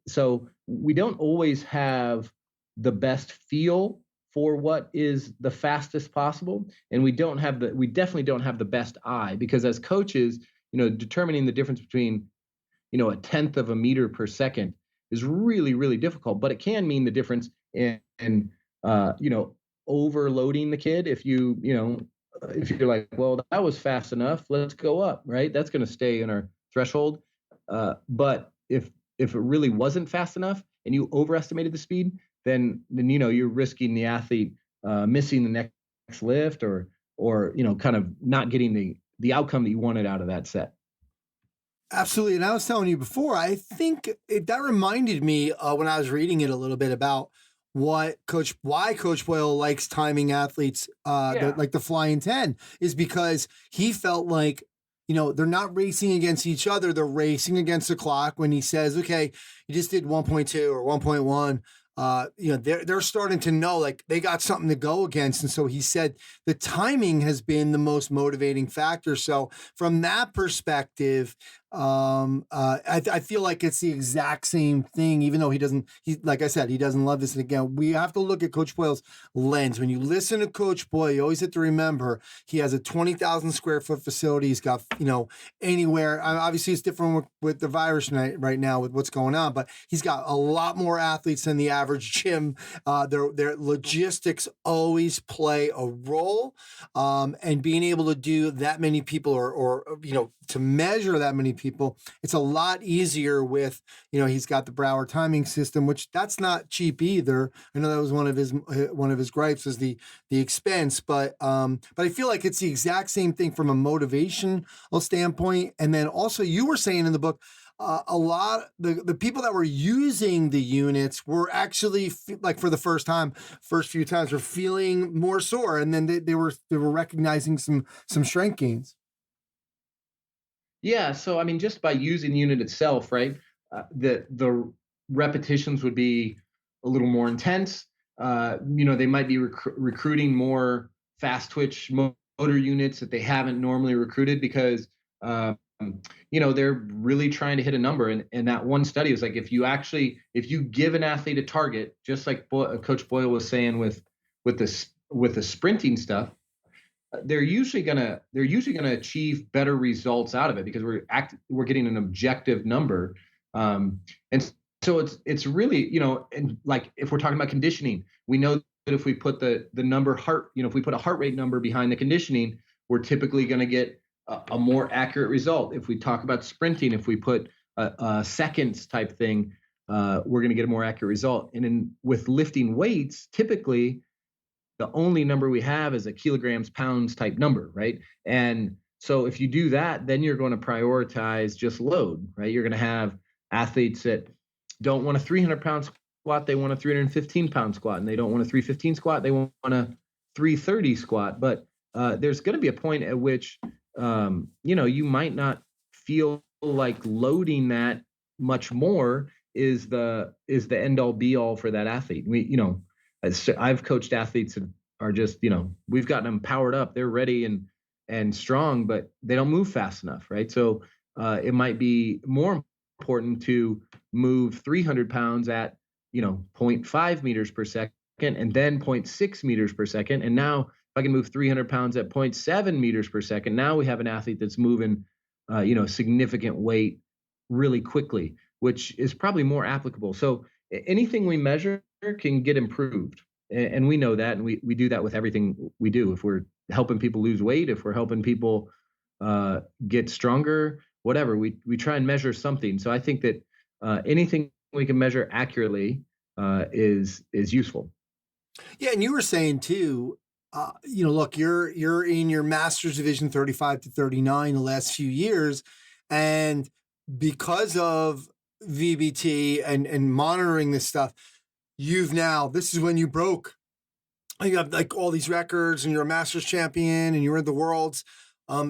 So we don't always have the best feel for what is the fastest possible, and we definitely don't have the best eye, because as coaches, determining the difference between a tenth of a meter per second is really, really difficult. But it can mean the difference in overloading the kid. If if you're like, well, that was fast enough, let's go up, right? That's going to stay in our threshold. But if it really wasn't fast enough and you overestimated the speed, then you're risking the athlete missing the next lift or kind of not getting the outcome that you wanted out of that set.
Absolutely. And I was telling you before, I think that reminded me when I was reading it a little bit about why Coach Boyle likes timing athletes, like the Flying 10, is because he felt like, they're not racing against each other. They're racing against the clock. When he says, okay, you just did 1.2 or 1.1, they're starting to know like they got something to go against. And so he said the timing has been the most motivating factor. So from that perspective, I feel like it's the exact same thing, even though like I said, he doesn't love this. And again, we have to look at Coach Boyle's lens. When you listen to Coach Boyle, you always have to remember he has a 20,000 square foot facility. He's got, anywhere. Obviously it's different with the virus right now with what's going on, but he's got a lot more athletes than the average gym. Their logistics always play a role. And being able to do that many people or to measure that many people, it's a lot easier with, he's got the Brower timing system, which that's not cheap either. I know that was one of his gripes is the expense, but I feel like it's the exact same thing from a motivational standpoint. And then also you were saying in the book, a lot the people that were using the units were actually like for the first few times were feeling more sore, and then they were recognizing some strength gains.
Yeah, so I mean, just by using the unit itself, right? The repetitions would be a little more intense. They might be recruiting more fast twitch motor units that they haven't normally recruited because they're really trying to hit a number. And that one study was like, if you give an athlete a target, just like Coach Boyle was saying with the sprinting stuff, they're usually gonna achieve better results out of it, because we're getting an objective number. And so it's really, and like if we're talking about conditioning, we know that if we put the number if we put a heart rate number behind the conditioning, we're typically going to get a more accurate result. If we talk about sprinting, if we put a seconds type thing, we're going to get a more accurate result. And with lifting weights, typically the only number we have is a kilograms pounds type number, right? And so if you do that, then you're going to prioritize just load, right? You're going to have athletes that don't want a 300-pound squat, they want a 315-pound squat, and they don't want a 315 squat, they want a 330 squat. But there's going to be a point at which you might not feel like loading that much more is the end all be all for that athlete. I've coached athletes that are just, we've gotten them powered up, they're ready and strong, but they don't move fast enough, right? So it might be more important to move 300 pounds at 0.5 meters per second and then 0.6 meters per second. And now if I can move 300 pounds at 0.7 meters per second, now we have an athlete that's moving significant weight really quickly, which is probably more applicable. So anything we measure can get improved, and we know that, and we do that with everything we do. If we're helping people lose weight, if we're helping people get stronger, whatever, we try and measure something. So I think that anything we can measure accurately is useful.
Yeah, and you were saying too, look, you're in your master's division 35 to 39 the last few years, and because of VBT and monitoring this stuff, this is when you broke. You have like all these records, and you're a master's champion, and you're in the worlds.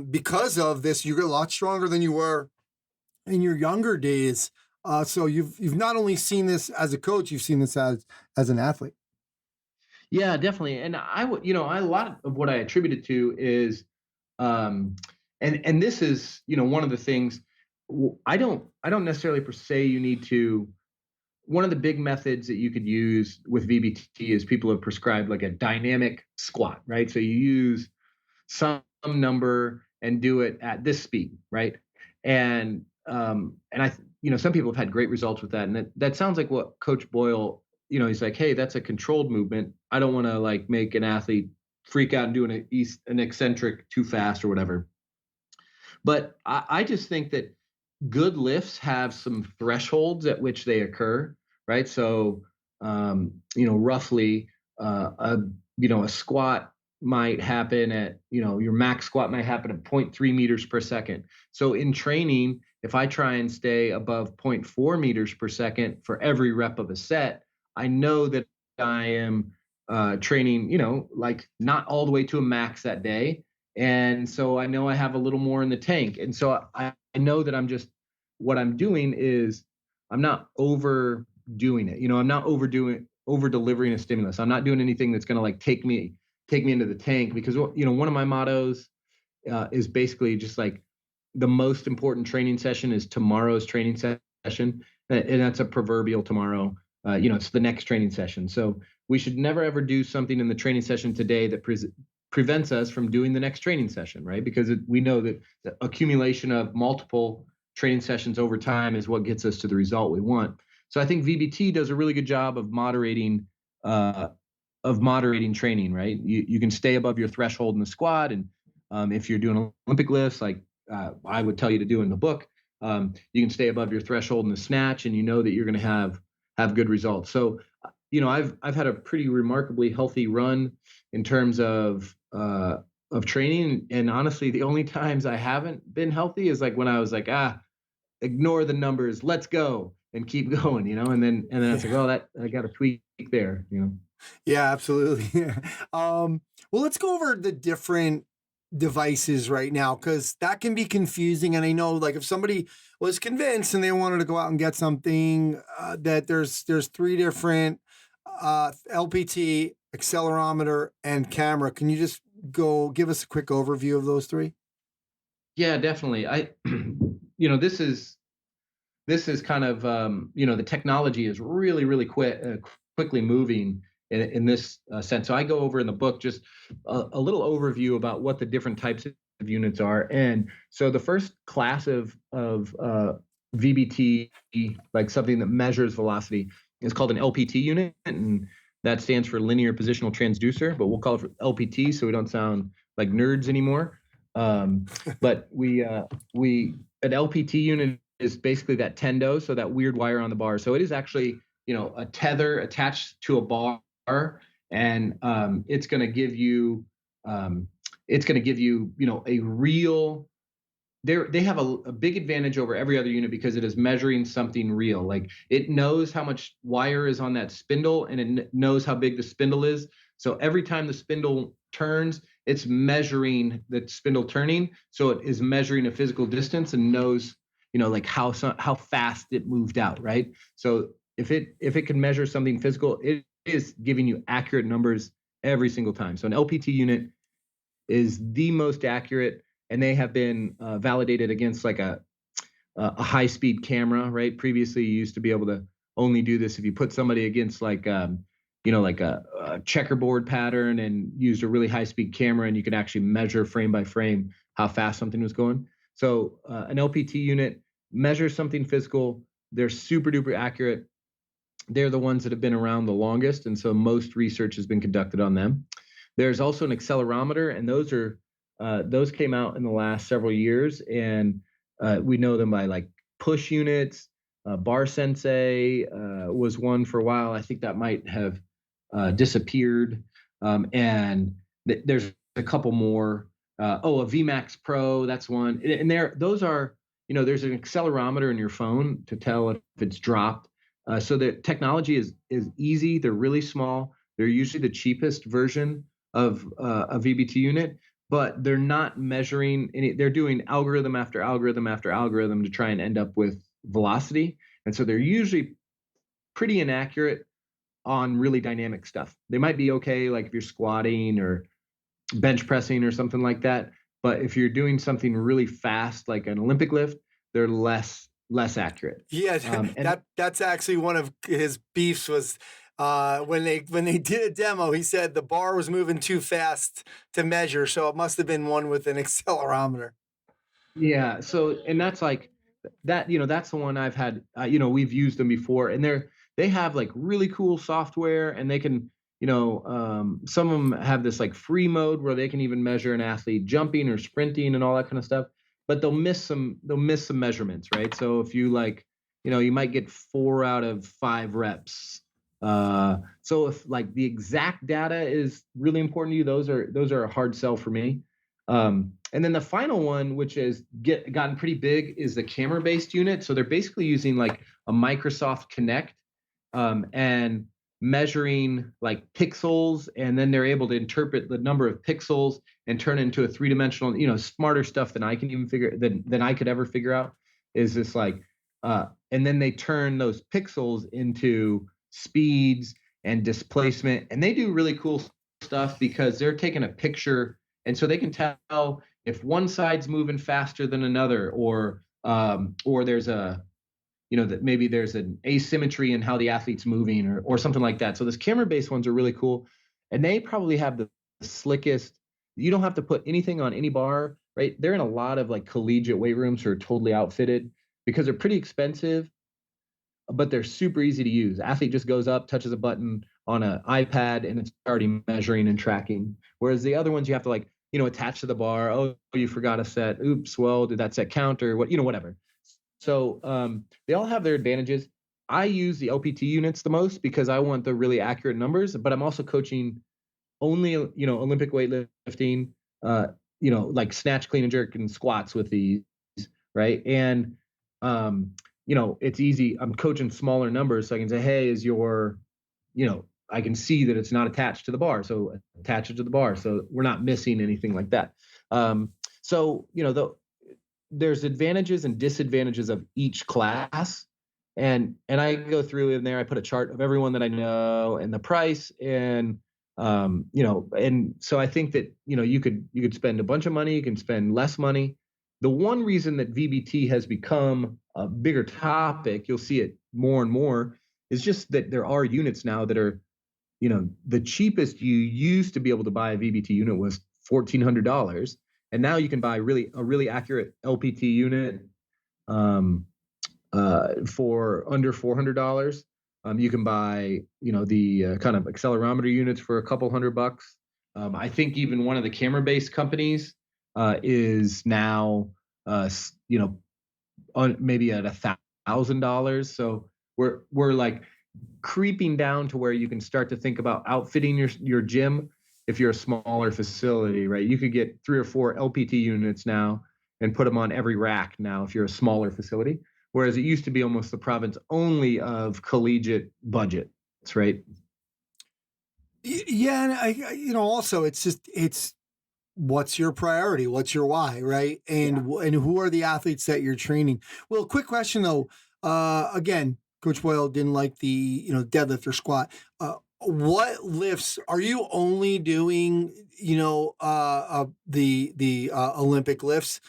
Because of this, you're a lot stronger than you were in your younger days. So you've not only seen this as a coach, you've seen this as an athlete.
Yeah, definitely. And a lot of what I attribute it to is, and this is, one of the things I don't necessarily per se you need to. One of the big methods that you could use with VBT is people have prescribed like a dynamic squat, right? So you use some number and do it at this speed, right? And some people have had great results with that. And that sounds like what Coach Boyle, he's like, hey, that's a controlled movement. I don't want to like make an athlete freak out and do an eccentric too fast or whatever. But I just think that good lifts have some thresholds at which they occur, right? So, roughly, a squat might happen at, your max squat might happen at 0.3 meters per second. So in training, if I try and stay above 0.4 meters per second for every rep of a set, I know that I am training, like not all the way to a max that day. And so I know I have a little more in the tank. And so I know that what I'm doing is I'm not overdoing it. I'm not over delivering a stimulus. I'm not doing anything that's going to like take me into the tank, because, one of my mottos is basically just like the most important training session is tomorrow's training session. And that's a proverbial tomorrow. It's the next training session. So we should never, ever do something in the training session today that prevents us from doing the next training session, right? Because we know that the accumulation of multiple training sessions over time is what gets us to the result we want. So I think VBT does a really good job of moderating training, right? You can stay above your threshold in the squat, and if you're doing Olympic lifts, like I would tell you to do in the book, you can stay above your threshold in the snatch, and you know that you're going to have good results. So, I've had a pretty remarkably healthy run in terms of training, and honestly, the only times I haven't been healthy is like when I was like, ignore the numbers, let's go and keep going, and then it's like, oh, that I got a tweak there,
Yeah, absolutely. Well, let's go over the different devices right now, because that can be confusing. And I know, like, if somebody was convinced and they wanted to go out and get something, that there's 3 different LPT, accelerometer, and camera. Can you just go give us a quick overview of those 3?
Yeah, definitely. This is kind of, the technology is really, really quickly moving in this sense. So I go over in the book just a little overview about what the different types of units are. And so the first class of VBT, like something that measures velocity, is called an LPT unit, and that stands for linear positional transducer, but we'll call it LPT so we don't sound like nerds anymore. But an LPT unit is basically that tendo, so that weird wire on the bar. So it is actually, a tether attached to a bar, and it's going to give you, a real. They have a big advantage over every other unit because it is measuring something real. Like, it knows how much wire is on that spindle, and it knows how big the spindle is. So every time the spindle turns, it's measuring the spindle turning. So it is measuring a physical distance and knows, like how fast it moved out, right? So if it can measure something physical, it is giving you accurate numbers every single time. So an LPT unit is the most accurate, and they have been validated against like a high-speed camera, right? Previously, you used to be able to only do this if you put somebody against like a checkerboard pattern and used a really high-speed camera, and you could actually measure frame by frame how fast something was going. So an LPT unit measures something physical. They're super duper accurate. They're the ones that have been around the longest, and so most research has been conducted on them. There's also an accelerometer, and those came out in the last several years, and we know them by like push units. Bar Sensei was one for a while. I think that might have disappeared. And there's a couple more. A VMAX Pro, that's one. And those are, there's an accelerometer in your phone to tell if it's dropped. So the technology is easy. They're really small. They're usually the cheapest version of a VBT unit, but they're not measuring any. They're doing algorithm after algorithm after algorithm to try and end up with velocity. And so they're usually pretty inaccurate on really dynamic stuff. They might be okay, like if you're squatting or bench pressing or something like that. But if you're doing something really fast, like an Olympic lift, they're less accurate.
Yeah, that's actually one of his beefs was when they did a demo, he said the bar was moving too fast to measure, so it must have been one with an accelerometer.
Yeah. So, and that's like that, that's the one I've had, we've used them before, and they have like really cool software, and they can, some of them have this like free mode where they can even measure an athlete jumping or sprinting and all that kind of stuff, but they'll miss some measurements, right? So if you like, you might get 4 out of 5 reps. So if like the exact data is really important to you, those are a hard sell for me. And then the final one, which has gotten pretty big, is the camera-based unit. So they're basically using like a Microsoft Kinect, and measuring like pixels, and then they're able to interpret the number of pixels and turn it into a 3-dimensional, smarter stuff than I can even than I could ever figure out. Is this like, and then they turn those pixels into speeds and displacement, and they do really cool stuff because they're taking a picture, and so they can tell if one side's moving faster than another, or there's a, that maybe there's an asymmetry in how the athlete's moving, or something like that. So this camera-based ones are really cool, and they probably have the slickest. You don't have to put anything on any bar, right? They're in a lot of like collegiate weight rooms who are totally outfitted because they're pretty expensive, but they're super easy to use. Athlete just goes up, touches a button on an iPad, and it's already measuring and tracking. Whereas the other ones you have to like, attach to the bar. Oh, you forgot a set. Oops. Well, did that set count, or what? Whatever. So they all have their advantages. I use the LPT units the most because I want the really accurate numbers, but I'm also coaching only, Olympic weightlifting, like snatch, clean and jerk and squats with these, right? And, it's easy. I'm coaching smaller numbers, so I can say, hey, is your, I can see that it's not attached to the bar, so attach it to the bar. So we're not missing anything like that. There's advantages and disadvantages of each class. And I go through in there, I put a chart of everyone that I know and the price, and, and so I think that, you could spend a bunch of money, you can spend less money, The one reason that VBT has become a bigger topic, you'll see it more and more, is just that there are units now that are, the cheapest you used to be able to buy a VBT unit was $1,400. And now you can buy a really accurate LPT unit for under $400. You can buy, the kind of accelerometer units for a couple $100. I think even one of the camera-based companies is now, maybe at $1,000. So we're like creeping down to where you can start to think about outfitting your gym. If you're a smaller facility, right? You could get 3 or 4 LPT units now and put them on every rack now if you're a smaller facility. Whereas it used to be almost the province only of collegiate budgets, right?
Yeah, and also it's what's your priority, what's your why, right? And who are the athletes that you're training? Well, quick question though. Again, Coach Boyle didn't like the deadlift or squat. What lifts are you only doing? The Olympic lifts.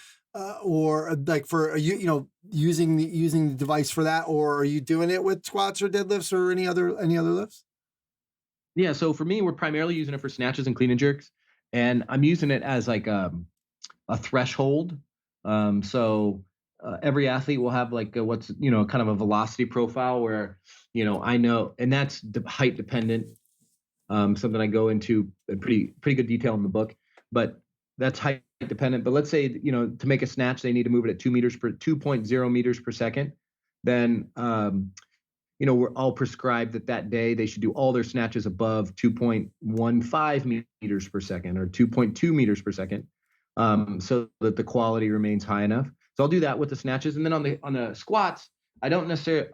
Or like for using the device for that, or are you doing it with squats or deadlifts or any other lifts?
Yeah, so for me, we're primarily using it for snatches and clean and jerks, and I'm using it as like a threshold. So every athlete will have like what's kind of a velocity profile where I know, and that's height dependent. Something I go into in pretty good detail in the book, but that's height dependent. But let's say, to make a snatch, they need to move it at 2.0 meters per second. Then, I'll prescribe that day they should do all their snatches above 2.15 meters per second or 2.2 meters per second, so that the quality remains high enough. So I'll do that with the snatches. And then on the squats, I don't necessarily,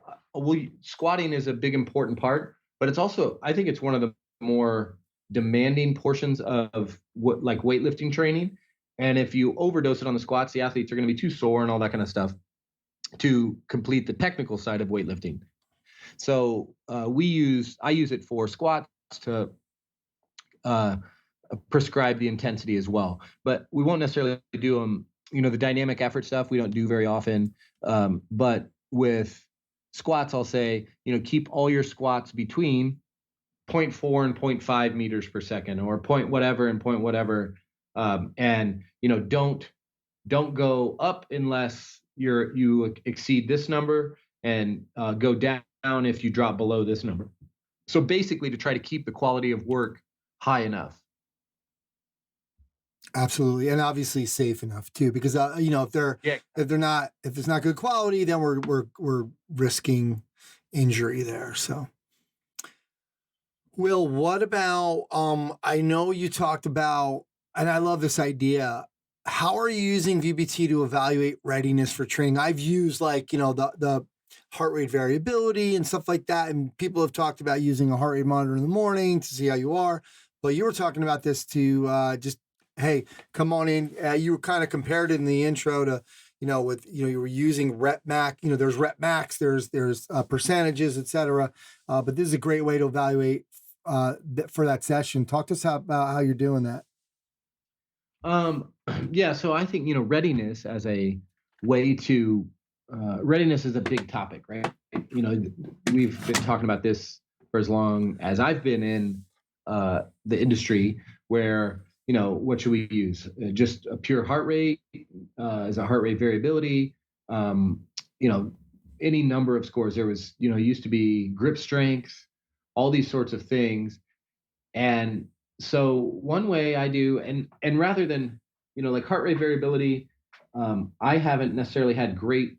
squatting is a big important part, but it's also, I think it's one of the more demanding portions of what like weightlifting training. And if you overdose it on the squats, the athletes are going to be too sore and all that kind of stuff to complete the technical side of weightlifting. So I use it for squats to prescribe the intensity as well, but we won't necessarily do them. The dynamic effort stuff we don't do very often. But with squats, I'll say, keep all your squats between 0.4 and 0.5 meters per second, or point whatever and point whatever. And don't go up unless you exceed this number, and go down if you drop below this number. So basically to try to keep the quality of work high enough.
Absolutely. And obviously safe enough too, because if it's not good quality, then we're risking injury there. So Will, what about I know you talked about, and I love this idea, how are you using VBT to evaluate readiness for training? I've used the heart rate variability and stuff like that, and people have talked about using a heart rate monitor in the morning to see how you are, but you were talking about this to just, hey, come on in. You were kind of compared in the intro to, you were using rep max, there's rep max, there's percentages, et cetera. But this is a great way to evaluate for that session. Talk to us about how you're doing that.
Yeah. So I think, readiness as a way to, readiness is a big topic, right? We've been talking about this for as long as I've been in the industry, where, what should we use? Just a pure heart rate, as a heart rate variability, any number of scores. There was, used to be grip strength, all these sorts of things. And so one way I do, and rather than, like heart rate variability, I haven't necessarily had great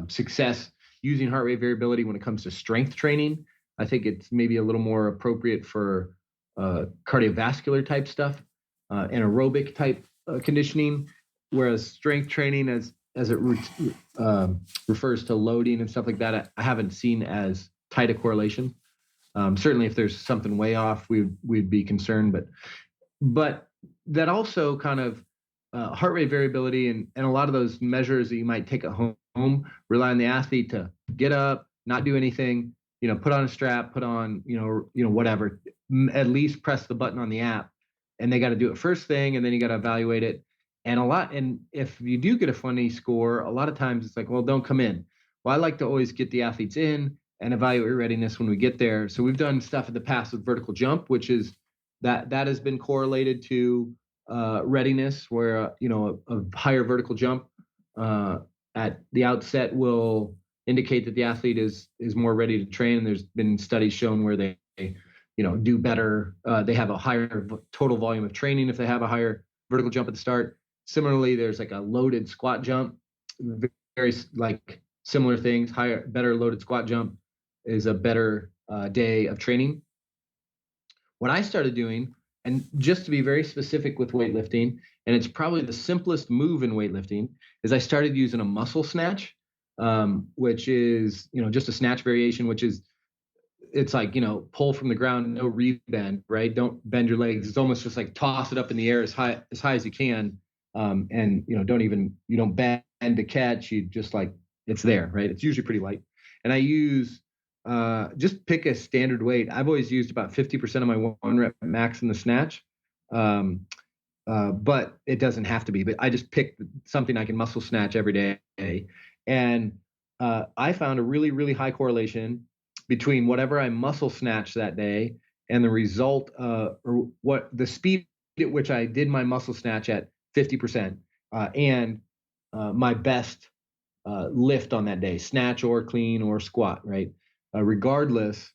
success using heart rate variability when it comes to strength training. I think it's maybe a little more appropriate for cardiovascular type stuff, anaerobic type conditioning, whereas strength training, as it refers to loading and stuff like that, I haven't seen as tight a correlation. Certainly, if there's something way off, we'd be concerned. But that also kind of heart rate variability and a lot of those measures that you might take at home rely on the athlete to get up, not do anything, put on a strap, put on, whatever, at least press the button on the app, and they got to do it first thing, and then you got to evaluate it. And if you do get a funny score, a lot of times it's like, well, don't come in. Well, I like to always get the athletes in and evaluate readiness when we get there. So we've done stuff in the past with vertical jump, which is that has been correlated to readiness, where a higher vertical jump at the outset will indicate that the athlete is more ready to train. And there's been studies shown where they do better. They have a higher total volume of training if they have a higher vertical jump at the start. Similarly, there's like a loaded squat jump, very like similar things. Better loaded squat jump is a better day of training. What I started doing, and just to be very specific with weightlifting, and it's probably the simplest move in weightlifting, is I started using a muscle snatch, which is, just a snatch variation, which is, it's like, pull from the ground, no rebend, right? Don't bend your legs. It's almost just like toss it up in the air as high as you can. And, you don't bend to catch, you just like, it's there, right? It's usually pretty light. And I use, just pick a standard weight. I've always used about 50% of my 1 rep max in the snatch. But it doesn't have to be, but I just pick something I can muscle snatch every day. And, I found a really, really high correlation between whatever I muscle snatch that day and the result, or what the speed at which I did my muscle snatch at 50%, and my best lift on that day, snatch or clean or squat, right? Regardless,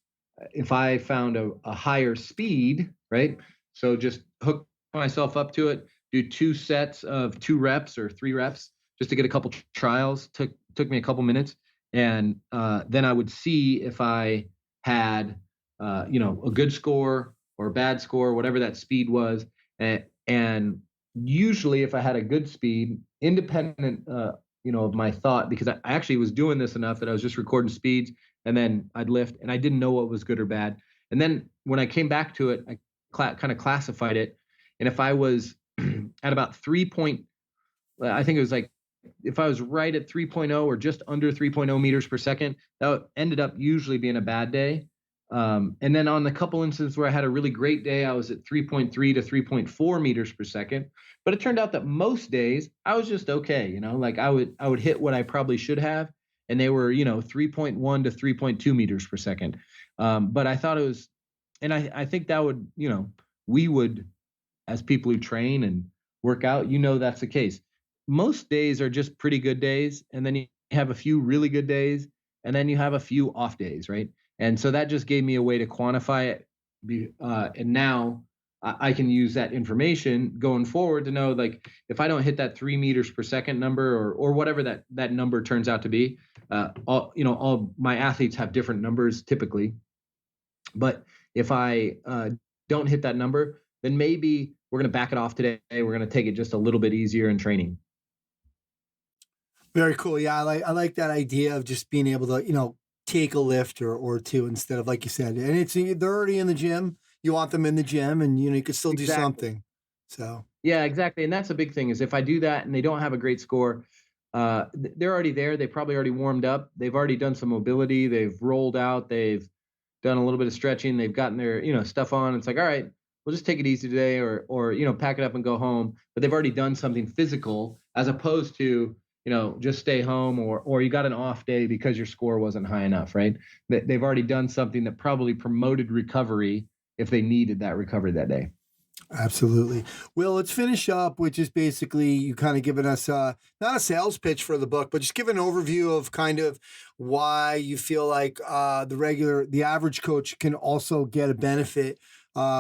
if I found a higher speed, right? So just hook myself up to it, do 2 sets of 2 reps or 3 reps just to get a couple trials. Took me a couple minutes. And then I would see if I had, a good score or a bad score, whatever that speed was. And usually if I had a good speed, independent, of my thought, because I actually was doing this enough that I was just recording speeds and then I'd lift and I didn't know what was good or bad. And then when I came back to it, I kind of classified it. And if I was at about I think it was like, if I was right at 3.0 or just under 3.0 meters per second, that ended up usually being a bad day. And then on the couple instances where I had a really great day, I was at 3.3 to 3.4 meters per second. But it turned out that most days I was just okay. Like I would hit what I probably should have, and they were 3.1 to 3.2 meters per second. But I thought it was, and I think that would, we would, as people who train and work out, that's the case. Most days are just pretty good days, and then you have a few really good days, and then you have a few off days, right? And so that just gave me a way to quantify it. And now I can use that information going forward to know, like, if I don't hit that 3 meters per second number or whatever that number turns out to be, all my athletes have different numbers typically. But if I don't hit that number, then maybe we're going to back it off today. We're going to take it just a little bit easier in training.
Very cool. Yeah, I like that idea of just being able to, take a lift or 2 instead of, like you said, and they're already in the gym. You want them in the gym, and you could still do something. So
yeah, exactly. And that's a big thing, is if I do that and they don't have a great score, they're already there. They probably already warmed up. They've already done some mobility. They've rolled out. They've done a little bit of stretching. They've gotten their stuff on. It's like, all right, we'll just take it easy today, or pack it up and go home. But they've already done something physical, as opposed to just stay home, or you got an off day because your score wasn't high enough, right? They've already done something that probably promoted recovery if they needed that recovery that day.
Absolutely. Well, let's finish up with just basically you kind of giving us not a sales pitch for the book, but just give an overview of kind of why you feel like the average coach can also get a benefit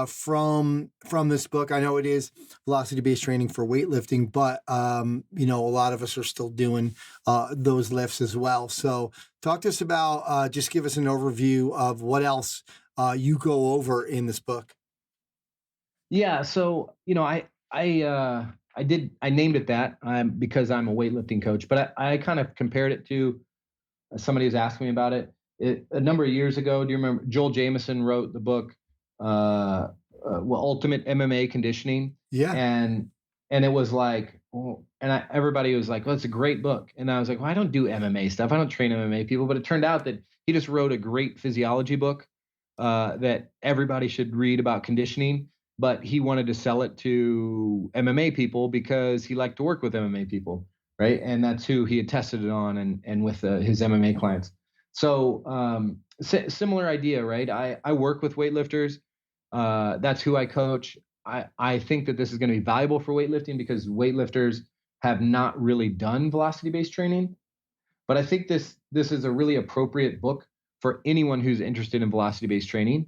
from this book. I know it is velocity-based training for weightlifting, but a lot of us are still doing those lifts as well. So talk to us about, just give us an overview of what else you go over in this book.
Yeah. So, I named it that because I'm a weightlifting coach, but I kind of compared it to, somebody was asking me about it a number of years ago. Do you remember Joel Jamieson wrote the book, Ultimate MMA Conditioning?
Yeah.
And it was like, everybody was like, well, it's a great book. And I was like, well, I don't do MMA stuff. I don't train MMA people. But it turned out that he just wrote a great physiology book that everybody should read about conditioning. but he wanted to sell it to MMA people because he liked to work with MMA people, right? And that's who he had tested it on, and with his MMA clients. So similar idea, right? I work with weightlifters. That's who I coach. I think that this is going to be valuable for weightlifting because weightlifters have not really done velocity-based training. But I think this is a really appropriate book for anyone who's interested in velocity-based training,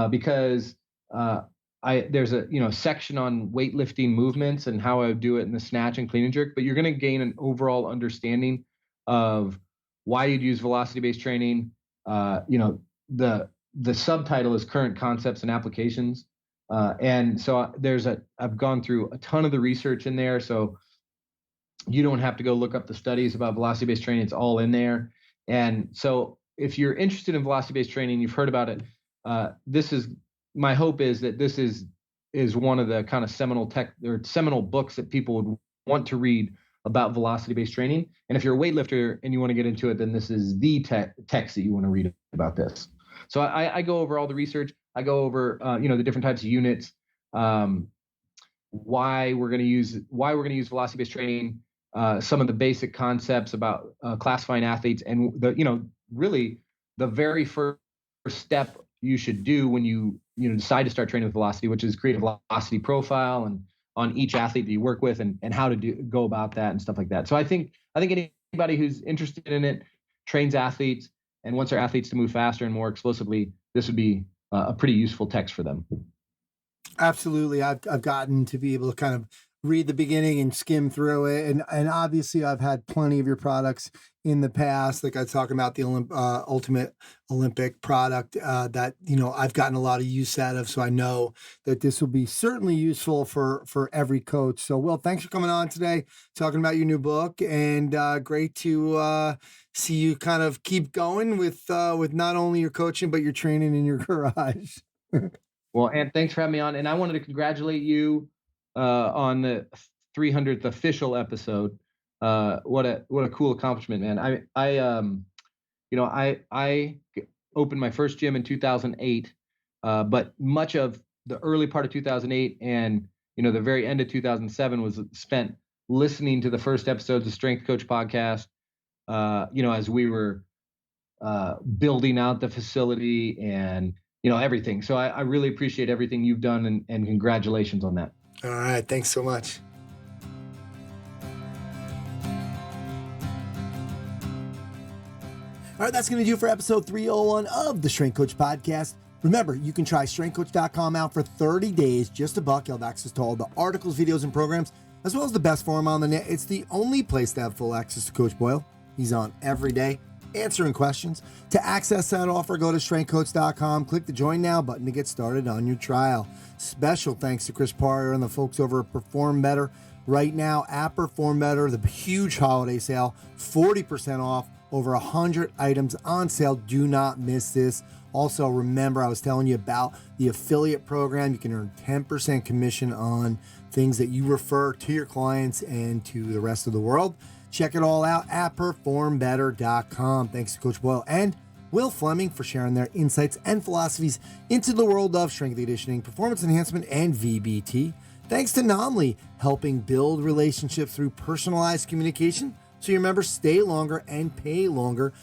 because there's a section on weightlifting movements and how I would do it in the snatch and clean and jerk, but you're going to gain an overall understanding of why you'd use velocity-based training. The subtitle is Current Concepts and Applications, and so I've gone through a ton of the research in there, so you don't have to go look up the studies about velocity-based training. It's all in there. And so if you're interested in velocity-based training, you've heard about it. My hope is that this is one of the kind of seminal books that people would want to read about velocity-based training. And if you're a weightlifter and you want to get into it, then this is the text that you want to read about this. So I go over all the research. I go over the different types of units, why we're going to use velocity-based training, some of the basic concepts about classifying athletes, and really the very first step you should do when you decide to start training with velocity, which is create a velocity profile and on each athlete that you work with, and how to go about that and stuff like that. So I think anybody who's interested in it, trains athletes, and wants their athletes to move faster and more explosively, this would be a pretty useful text for them.
Absolutely. I've gotten to be able to kind of read the beginning and skim through it. And obviously I've had plenty of your products in the past. Like I was talking about the Ultimate Olympic product that, I've gotten a lot of use out of. So I know that this will be certainly useful for every coach. So Will, thanks for coming on today, talking about your new book, and great to see you kind of keep going with not only your coaching, but your training in your garage.
Well, and thanks for having me on. And I wanted to congratulate you on the 300th official episode. What a cool accomplishment, man. I opened my first gym in 2008, but much of the early part of 2008 and the very end of 2007 was spent listening to the first episodes of Strength Coach podcast. As we were building out the facility and everything. So I really appreciate everything you've done, and congratulations on that.
All right. Thanks so much. All right. That's going to do it for episode 301 of the Strength Coach podcast. Remember, you can try strengthcoach.com out for 30 days, just $1. You'll have access to all the articles, videos, and programs, as well as the best forum on the net. It's the only place to have full access to Coach Boyle. He's on every day, answering questions. To access that offer, go to strengthcoach.com, click the Join Now button to get started on your trial. Special thanks to Chris Parrier and the folks over at Perform Better. Right now, at Perform Better, the huge holiday sale, 40% off, over 100 items on sale. Do not miss this. Also, remember, I was telling you about the affiliate program. You can earn 10% commission on things that you refer to your clients and to the rest of the world. Check it all out at performbetter.com. Thanks to Coach Boyle and Wil Fleming for sharing their insights and philosophies into the world of strength and conditioning, performance enhancement, and VBT. Thanks to Naamly, helping build relationships through personalized communication so your members stay longer and pay longer.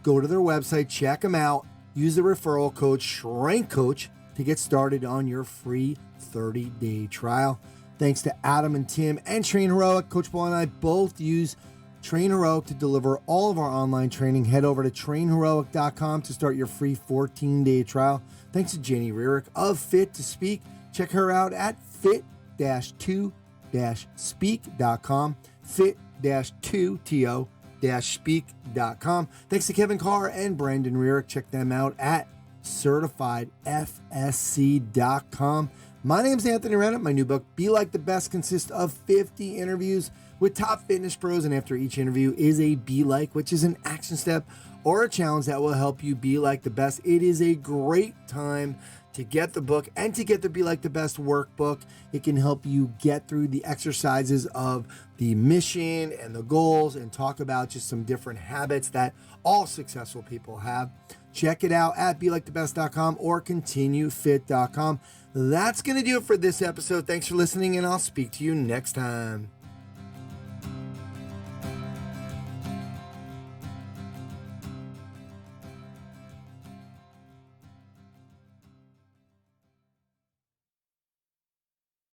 Go to their website, check them out, use the referral code STRENGTHCOACH to get started on your free 30-day trial. Thanks to Adam and Tim and TrainHeroic. Coach Boyle and I both use TrainHeroic to deliver all of our online training. Head over to trainheroic.com to start your free 14-day trial. Thanks to Jenny Rearick of Fit to Speak. Check her out at fit-2-speak.com. fit-2to-speak.com. Thanks to Kevin Carr and Brandon Rearick. Check them out at certifiedfsc.com. My name's Anthony Renner. My new book, Be Like the Best, consists of 50 interviews with top fitness pros, and after each interview is a Be Like, which is an action step or a challenge that will help you be like the best. It is a great time to get the book and to get the Be Like the Best workbook. It can help you get through the exercises of the mission and the goals and talk about just some different habits that all successful people have. Check it out at belikethebest.com or continuefit.com. That's going to do it for this episode. Thanks for listening, and I'll speak to you next time.